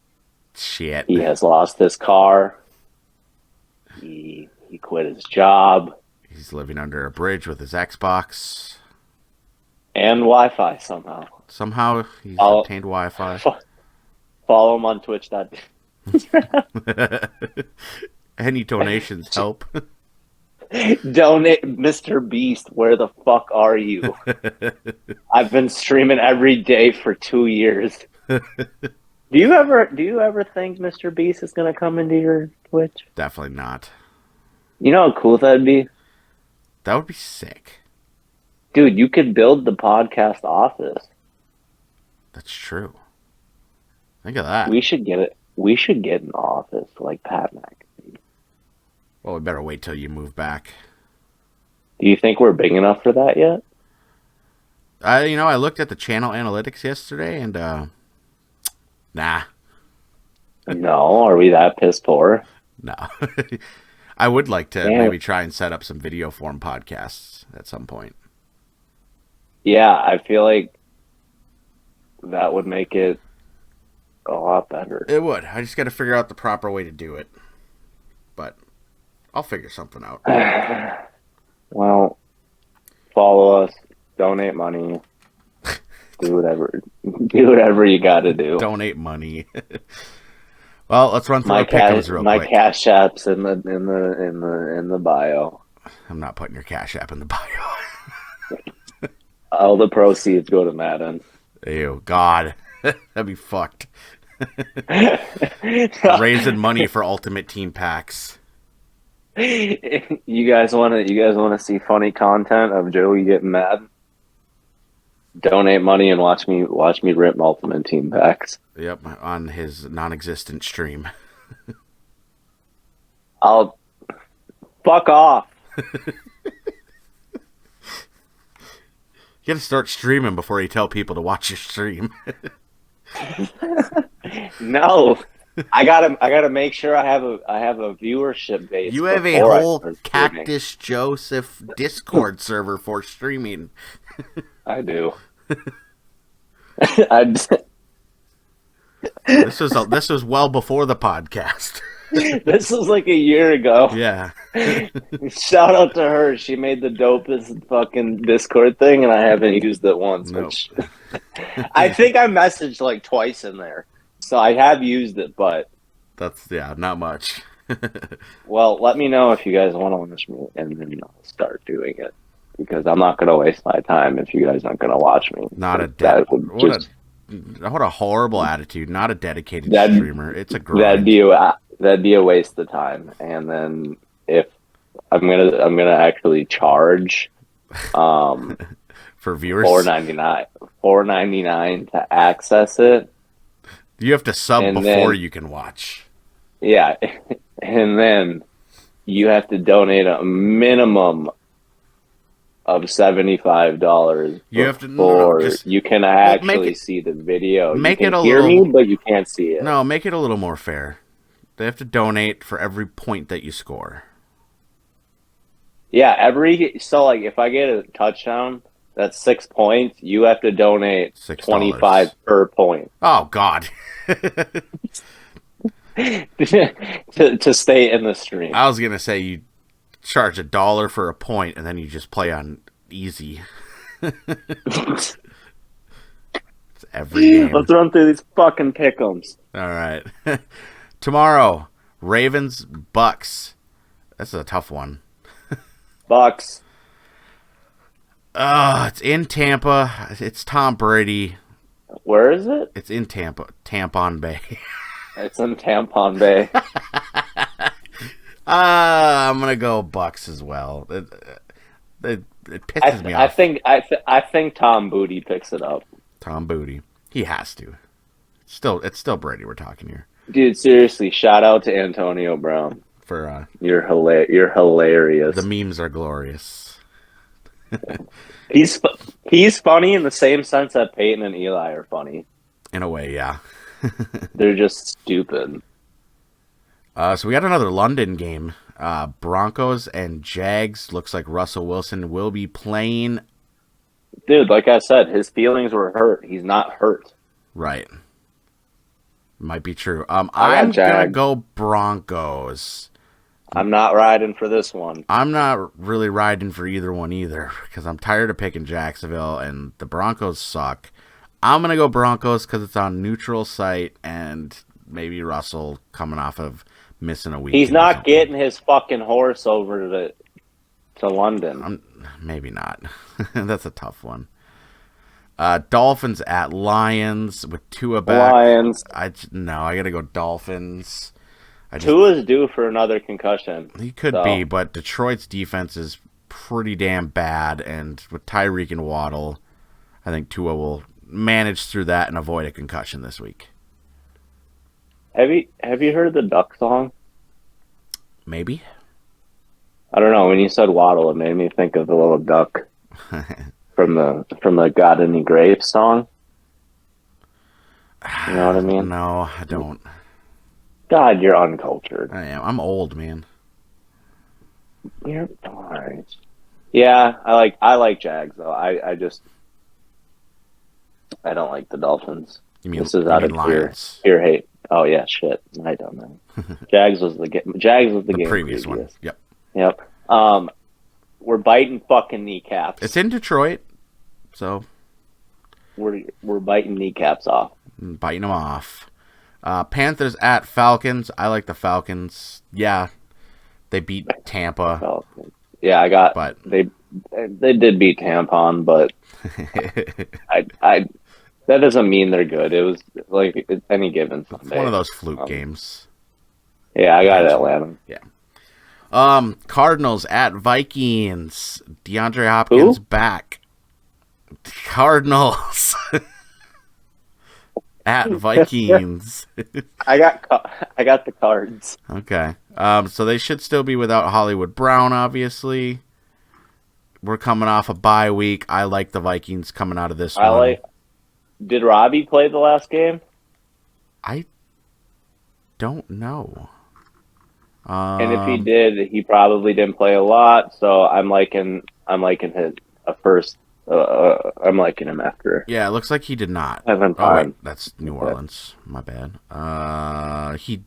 Speaker 2: Shit.
Speaker 3: He has lost his car. He quit his job.
Speaker 2: He's living under a bridge with his Xbox.
Speaker 3: And Wi-Fi somehow.
Speaker 2: Somehow he's obtained Wi-Fi.
Speaker 3: Follow him on Twitch.
Speaker 2: Any donations help.
Speaker 3: Donate, Mr. Beast. Where the fuck are you? I've been streaming every day for 2 years. Do you ever think Mr. Beast is gonna come into your Twitch?
Speaker 2: Definitely not.
Speaker 3: You know how cool that'd be?
Speaker 2: That would be sick.
Speaker 3: Dude, you could build the podcast office.
Speaker 2: That's true. Think of that.
Speaker 3: We should get it. We should get an office like Pat McAfee.
Speaker 2: Well, we better wait till you move back.
Speaker 3: Do you think we're big enough for that yet?
Speaker 2: I looked at the channel analytics yesterday, and nah.
Speaker 3: No, are we that piss poor?
Speaker 2: No. I would like to maybe try and set up some video form podcasts at some point.
Speaker 3: Yeah, I feel like that would make it a lot better.
Speaker 2: It would. I just got to figure out the proper way to do it. But I'll figure something out.
Speaker 3: Well, follow us, donate money, do whatever you got to do.
Speaker 2: Donate money. Well, let's run through our pick'ems real quick.
Speaker 3: My Cash App's in the bio.
Speaker 2: I'm not putting your Cash App in the bio.
Speaker 3: All the proceeds go to Madden.
Speaker 2: Ew, God. That'd be fucked. Raising money for Ultimate Team packs.
Speaker 3: You guys want to see funny content of Joey getting mad? Donate money and watch me rip Ultimate Team packs.
Speaker 2: Yep, on his non-existent stream.
Speaker 3: I'll fuck off.
Speaker 2: You gotta start streaming before you tell people to watch your stream.
Speaker 3: No, I gotta make sure I have a viewership base.
Speaker 2: You have a whole Cactus Joseph Discord server for streaming.
Speaker 3: I do.
Speaker 2: This was well before the podcast.
Speaker 3: This was like a year ago.
Speaker 2: Yeah.
Speaker 3: Shout out to her. She made the dopest fucking Discord thing, and I haven't used it once.
Speaker 2: Nope.
Speaker 3: Which I think I messaged like twice in there, so I have used it. But
Speaker 2: that's not much.
Speaker 3: Well, let me know if you guys want to watch me, and then I'll start doing it. Because I'm not going to waste my time if you guys aren't going to watch me.
Speaker 2: What a horrible attitude. Not a dedicated streamer. It's a grind.
Speaker 3: That'd be a waste of time. And then if I'm gonna actually charge
Speaker 2: for viewers
Speaker 3: $4.99 to access it.
Speaker 2: You have to sub before you can watch.
Speaker 3: Yeah, and then you have to donate a minimum of $75 before you can actually see the video. You can hear me, but you can't see it.
Speaker 2: No, make it a little more fair. They have to donate for every point that you score.
Speaker 3: Yeah, so like if I get a touchdown, that's 6 points. You have to donate $25 per point.
Speaker 2: Oh God.
Speaker 3: to stay in the stream.
Speaker 2: I was gonna say you charge $1 for a point, and then you just play on easy. It's every game.
Speaker 3: Let's run through these fucking pick'ems.
Speaker 2: All right. Tomorrow, Ravens, Bucks. That's a tough one.
Speaker 3: Bucks.
Speaker 2: It's in Tampa. It's Tom Brady.
Speaker 3: Where is it?
Speaker 2: It's in Tampa. Tampon Bay.
Speaker 3: It's in Tampon Bay.
Speaker 2: I'm going to go Bucks as well. It pisses me off.
Speaker 3: I think Tom Booty picks it up.
Speaker 2: Tom Booty. He has to. It's still Brady we're talking here.
Speaker 3: Dude, seriously, shout out to Antonio Brown.
Speaker 2: For
Speaker 3: You're hilarious.
Speaker 2: the memes are glorious.
Speaker 3: He's funny in the same sense that Peyton and Eli are funny.
Speaker 2: In a way, yeah.
Speaker 3: They're just stupid.
Speaker 2: So we got another London game. Broncos and Jags. Looks like Russell Wilson will be playing.
Speaker 3: Dude, like I said, his feelings were hurt. He's not hurt.
Speaker 2: Right. Might be true.
Speaker 3: got
Speaker 2: I'm gonna
Speaker 3: Jags.
Speaker 2: go Broncos.
Speaker 3: I'm not riding for this one.
Speaker 2: I'm not really riding for either one either because I'm tired of picking Jacksonville and the Broncos suck. I'm going to go Broncos because it's on neutral site and maybe Russell coming off of missing a week.
Speaker 3: He's not getting his fucking horse over to London.
Speaker 2: Maybe not. That's a tough one. Dolphins at Lions with Tua back.
Speaker 3: Lions.
Speaker 2: I got to go Dolphins.
Speaker 3: Tua's due for another concussion.
Speaker 2: He could be, but Detroit's defense is pretty damn bad, and with Tyreek and Waddle, I think Tua will manage through that and avoid a concussion this week.
Speaker 3: Have you heard the Duck song?
Speaker 2: Maybe.
Speaker 3: I don't know. When you said Waddle, it made me think of the little duck from the Got Any Grapes song. You know what I mean?
Speaker 2: No, I don't.
Speaker 3: God, you're uncultured.
Speaker 2: I am. I'm old, man.
Speaker 3: You're alright. Yeah, I like Jags though. I don't like the Dolphins.
Speaker 2: You mean,
Speaker 3: This is out of
Speaker 2: Lions?
Speaker 3: pure hate. Oh yeah, shit. I don't know. Jags was the game. Jags was the game
Speaker 2: previous one. Yep.
Speaker 3: Yep. We're biting fucking kneecaps.
Speaker 2: It's in Detroit, so
Speaker 3: We're biting kneecaps off.
Speaker 2: biting them off. Panthers at Falcons. I like the Falcons. Yeah, they beat Tampa.
Speaker 3: Falcons. Yeah,
Speaker 2: But
Speaker 3: they did beat Tampon, but I that doesn't mean they're good. It was like any given Sunday.
Speaker 2: one of those fluke games.
Speaker 3: Yeah, I got Atlanta.
Speaker 2: Yeah. Cardinals at Vikings. DeAndre Hopkins back. Cardinals at Vikings.
Speaker 3: I got the Cards.
Speaker 2: Okay. So they should still be without Hollywood Brown, obviously. We're coming off a bye week. I like the Vikings coming out of this one.
Speaker 3: Did Robbie play the last game?
Speaker 2: I don't know.
Speaker 3: And if he did, he probably didn't play a lot. So I'm liking his first. I'm liking him after.
Speaker 2: Yeah, it looks like he did not.
Speaker 3: Having
Speaker 2: Oh, wait,
Speaker 3: time.
Speaker 2: that's New Orleans. My bad. He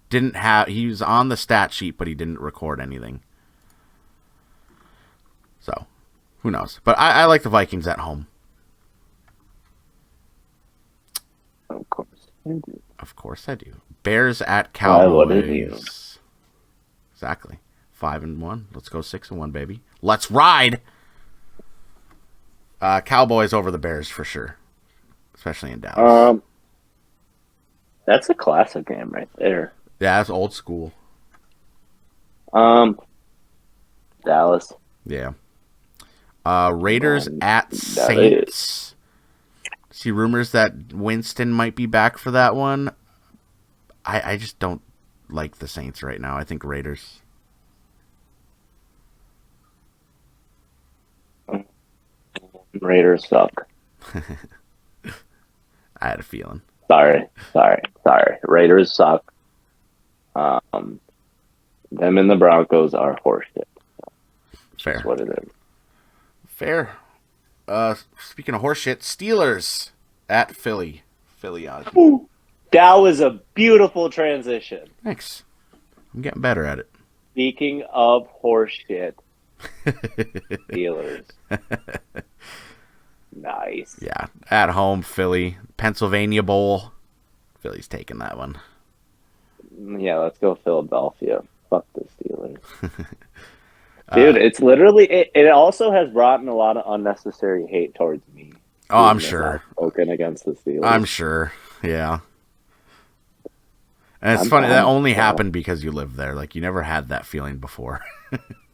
Speaker 2: didn't have. He was on the stat sheet, but he didn't record anything. So, who knows? But I like the Vikings at home.
Speaker 3: Of course.
Speaker 2: Of course I do. Bears at
Speaker 3: Why wouldn't you?
Speaker 2: Cowboys. Exactly. 5-1. Let's go 6-1, baby. Let's ride. Cowboys over the Bears for sure, especially in Dallas.
Speaker 3: That's a classic game right there.
Speaker 2: Yeah, that's old school.
Speaker 3: Dallas.
Speaker 2: Yeah. Raiders at
Speaker 3: that
Speaker 2: Saints. See rumors that Winston might be back for that one. I just don't like the Saints right now. I think Raiders.
Speaker 3: Raiders suck.
Speaker 2: I had a feeling.
Speaker 3: Sorry. Raiders suck. Them and the Broncos are horseshit.
Speaker 2: Fair.
Speaker 3: That's what it is.
Speaker 2: Fair. Speaking of horseshit, Steelers at Philly. Philly out.
Speaker 3: That was a beautiful transition.
Speaker 2: Thanks. I'm getting better at it.
Speaker 3: Speaking of horseshit, Steelers. Nice.
Speaker 2: Yeah, at home, Philly, Pennsylvania Bowl. Philly's taking that one.
Speaker 3: Yeah, let's go Philadelphia. Fuck the Steelers. Dude, it's literally it also has brought in a lot of unnecessary hate towards me.
Speaker 2: Oh, I'm sure.
Speaker 3: Spoken against the Steelers.
Speaker 2: I'm sure. Yeah. And it's
Speaker 3: I'm
Speaker 2: funny, that
Speaker 3: fine.
Speaker 2: only happened because you lived there. Like, you never had that feeling before.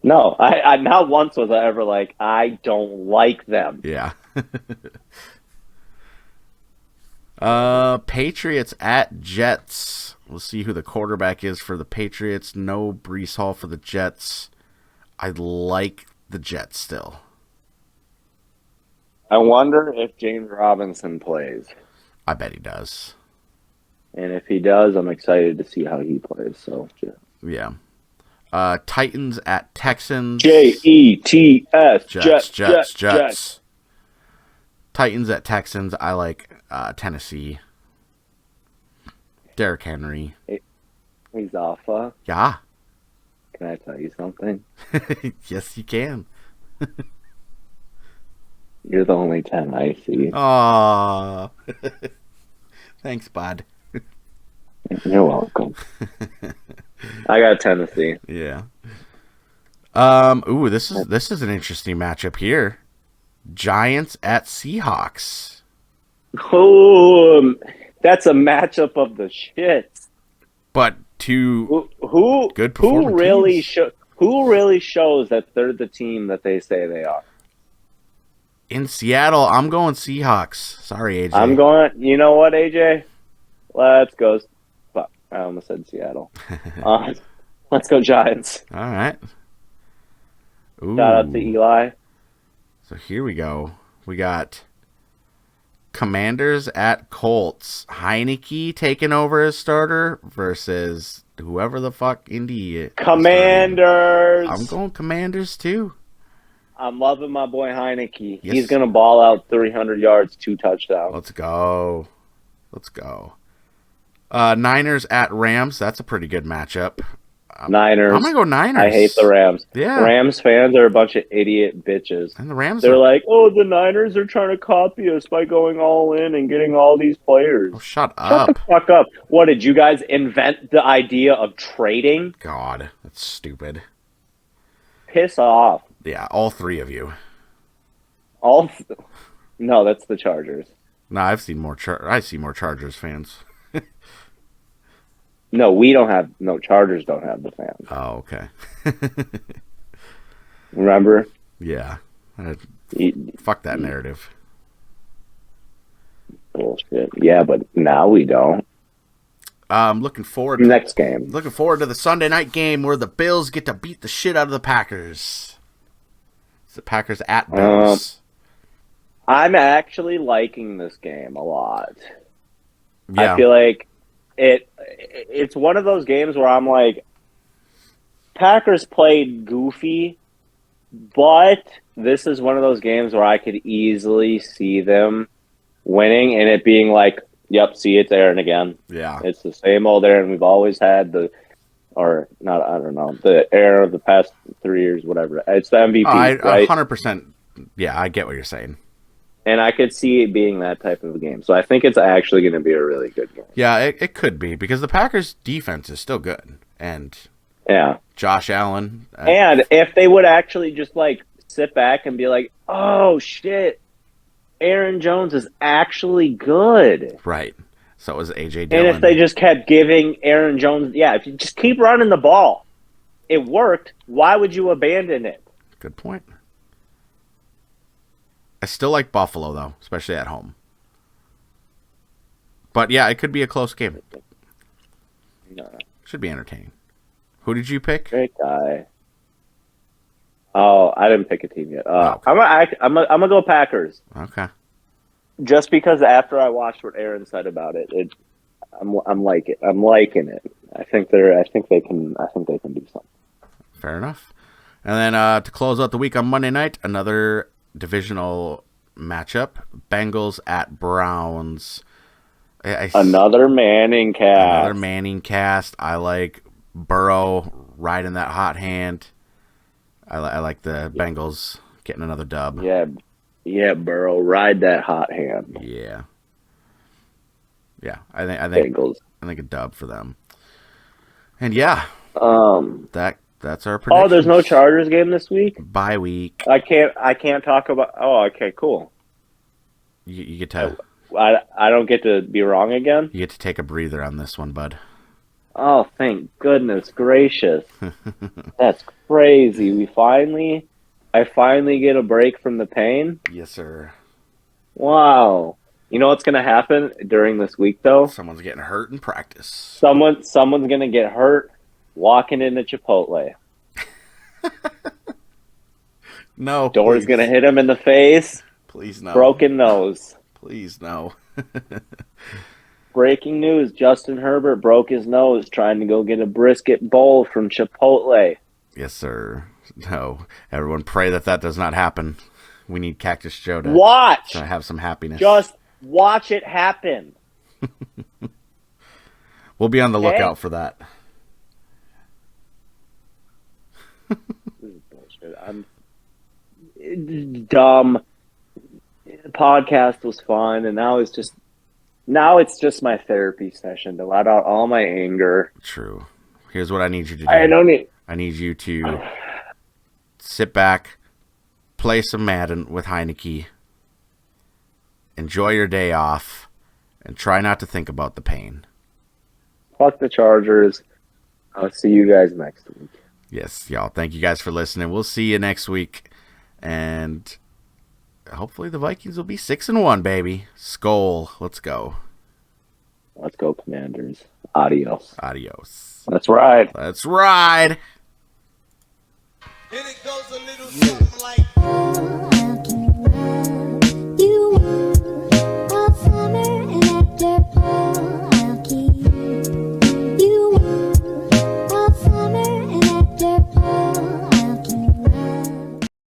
Speaker 3: No, I not once was I ever like, I don't like them.
Speaker 2: Yeah. Patriots at Jets. We'll see who the quarterback is for the Patriots. No Brees Hall for the Jets. I like the Jets still.
Speaker 3: I wonder if James Robinson plays.
Speaker 2: I bet he does.
Speaker 3: And if he does, I'm excited to see how he plays. So,
Speaker 2: Yeah. Titans at Texans.
Speaker 3: Jets.
Speaker 2: Jets. Titans at Texans. I like Tennessee. Derrick Henry.
Speaker 3: He's alpha.
Speaker 2: Yeah.
Speaker 3: Can I tell you something?
Speaker 2: Yes, you can.
Speaker 3: You're the only 10 I see.
Speaker 2: Aww. Thanks, bud.
Speaker 3: You're welcome. I got Tennessee.
Speaker 2: Yeah. Ooh, this is an interesting matchup here. Giants at Seahawks.
Speaker 3: Oh, that's a matchup of the shits.
Speaker 2: But two
Speaker 3: Who
Speaker 2: good performing teams.
Speaker 3: Who really shows that they're the team that they say they are?
Speaker 2: In Seattle, I'm going Seahawks. Sorry, AJ.
Speaker 3: I'm going. You know what, AJ? Let's go. Fuck, I almost said Seattle. Let's go Giants.
Speaker 2: All right. Ooh.
Speaker 3: Shout out to Eli.
Speaker 2: So here we go. We got Commanders at Colts. Heinicke taking over as starter versus whoever the fuck Indy.
Speaker 3: Commanders.
Speaker 2: I'm going Commanders too.
Speaker 3: I'm loving my boy Heinicke.
Speaker 2: Yes.
Speaker 3: He's gonna ball out 300 yards, 2 touchdowns.
Speaker 2: Let's go. Niners at Rams. That's a pretty good matchup.
Speaker 3: Niners.
Speaker 2: I'm gonna go Niners.
Speaker 3: I hate the Rams.
Speaker 2: Yeah.
Speaker 3: Rams fans are a bunch of idiot bitches.
Speaker 2: And the Rams
Speaker 3: They're like, oh, the Niners are trying to copy us by going all in and getting all these players.
Speaker 2: Oh, shut
Speaker 3: Shut
Speaker 2: up.
Speaker 3: the fuck up. What, did you guys invent the idea of trading?
Speaker 2: God, that's stupid.
Speaker 3: Piss off.
Speaker 2: Yeah, all three of you.
Speaker 3: No, that's the Chargers.
Speaker 2: No, I see more Chargers fans.
Speaker 3: No, we don't have. No, Chargers don't have the fans.
Speaker 2: Oh, okay.
Speaker 3: Remember?
Speaker 2: Yeah. Fuck that narrative.
Speaker 3: Bullshit. Yeah, but now we don't.
Speaker 2: Looking forward to
Speaker 3: Next game.
Speaker 2: Looking forward to the Sunday night game where the Bills get to beat the shit out of the Packers. It's the Packers at Bills.
Speaker 3: I'm actually liking this game a lot.
Speaker 2: Yeah.
Speaker 3: I feel like it's one of those games where I'm like, Packers played goofy, but this is one of those games where I could easily see them winning and it being like, yep, see, it's Aaron again.
Speaker 2: Yeah.
Speaker 3: It's the same old Aaron we've always had, the Aaron of the past 3 years, whatever. It's the MVP, right?
Speaker 2: 100%. Yeah, I get what you're saying.
Speaker 3: And I could see it being that type of a game. So I think it's actually going to be a really good game.
Speaker 2: Yeah, it could be because the Packers' defense is still good. And
Speaker 3: yeah,
Speaker 2: Josh Allen.
Speaker 3: And if they would actually just like sit back and be like, oh, shit, Aaron Jones is actually good.
Speaker 2: Right. So was A.J. Dillon.
Speaker 3: And if they just kept giving Aaron Jones, if you just keep running the ball, it worked. Why would you abandon it?
Speaker 2: Good point. I still like Buffalo, though, especially at home. But, yeah, it could be a close game.
Speaker 3: No.
Speaker 2: Should be entertaining. Who did you pick?
Speaker 3: Great guy. Oh, I didn't pick a team yet.
Speaker 2: Okay.
Speaker 3: I'm gonna go Packers.
Speaker 2: Okay.
Speaker 3: Just because after I watched what Aaron said about it, I'm liking it. I think they can do something.
Speaker 2: Fair enough. And then to close out the week on Monday night, another divisional matchup: Bengals at Browns.
Speaker 3: Another Manning cast.
Speaker 2: I like Burrow riding that hot hand. I like the Bengals getting another dub.
Speaker 3: Yeah, Burrow, ride that hot hand.
Speaker 2: Yeah. I think
Speaker 3: Bengals.
Speaker 2: I think a dub for them. And yeah, that's our predictions.
Speaker 3: Oh, there's no Chargers game this week?
Speaker 2: Bye week.
Speaker 3: I can't talk about. Oh, okay, cool.
Speaker 2: You get to.
Speaker 3: I don't get to be wrong again.
Speaker 2: You get to take a breather on this one, bud.
Speaker 3: Oh, thank goodness gracious! That's crazy. I finally get a break from the pain.
Speaker 2: Yes, sir.
Speaker 3: Wow. You know what's gonna happen during this week, though?
Speaker 2: Someone's getting hurt in practice.
Speaker 3: Someone's gonna get hurt walking into Chipotle.
Speaker 2: No.
Speaker 3: Door's gonna hit him in the face.
Speaker 2: Please no.
Speaker 3: Broken nose.
Speaker 2: Please no.
Speaker 3: Breaking news: Justin Herbert broke his nose trying to go get a brisket bowl from Chipotle.
Speaker 2: Yes, sir. No. Everyone pray that does not happen. We need Cactus Joe to have some happiness.
Speaker 3: Just watch it happen.
Speaker 2: We'll be on the lookout for that.
Speaker 3: This is bullshit. I'm dumb. The podcast was fun, and now it's just my therapy session to let out all my anger.
Speaker 2: True. Here's what I need you to do. I need you to sit back, play some Madden with Heinicke, enjoy your day off, and try not to think about the pain.
Speaker 3: Fuck the Chargers. I'll see you guys next week.
Speaker 2: Yes, y'all. Thank you guys for listening. We'll see you next week. And hopefully the Vikings will be 6-1, baby. Skol. Let's go.
Speaker 3: Let's go, Commanders. Adios.
Speaker 2: Adios.
Speaker 3: Let's ride.
Speaker 2: Let's ride.
Speaker 4: And it goes a little something like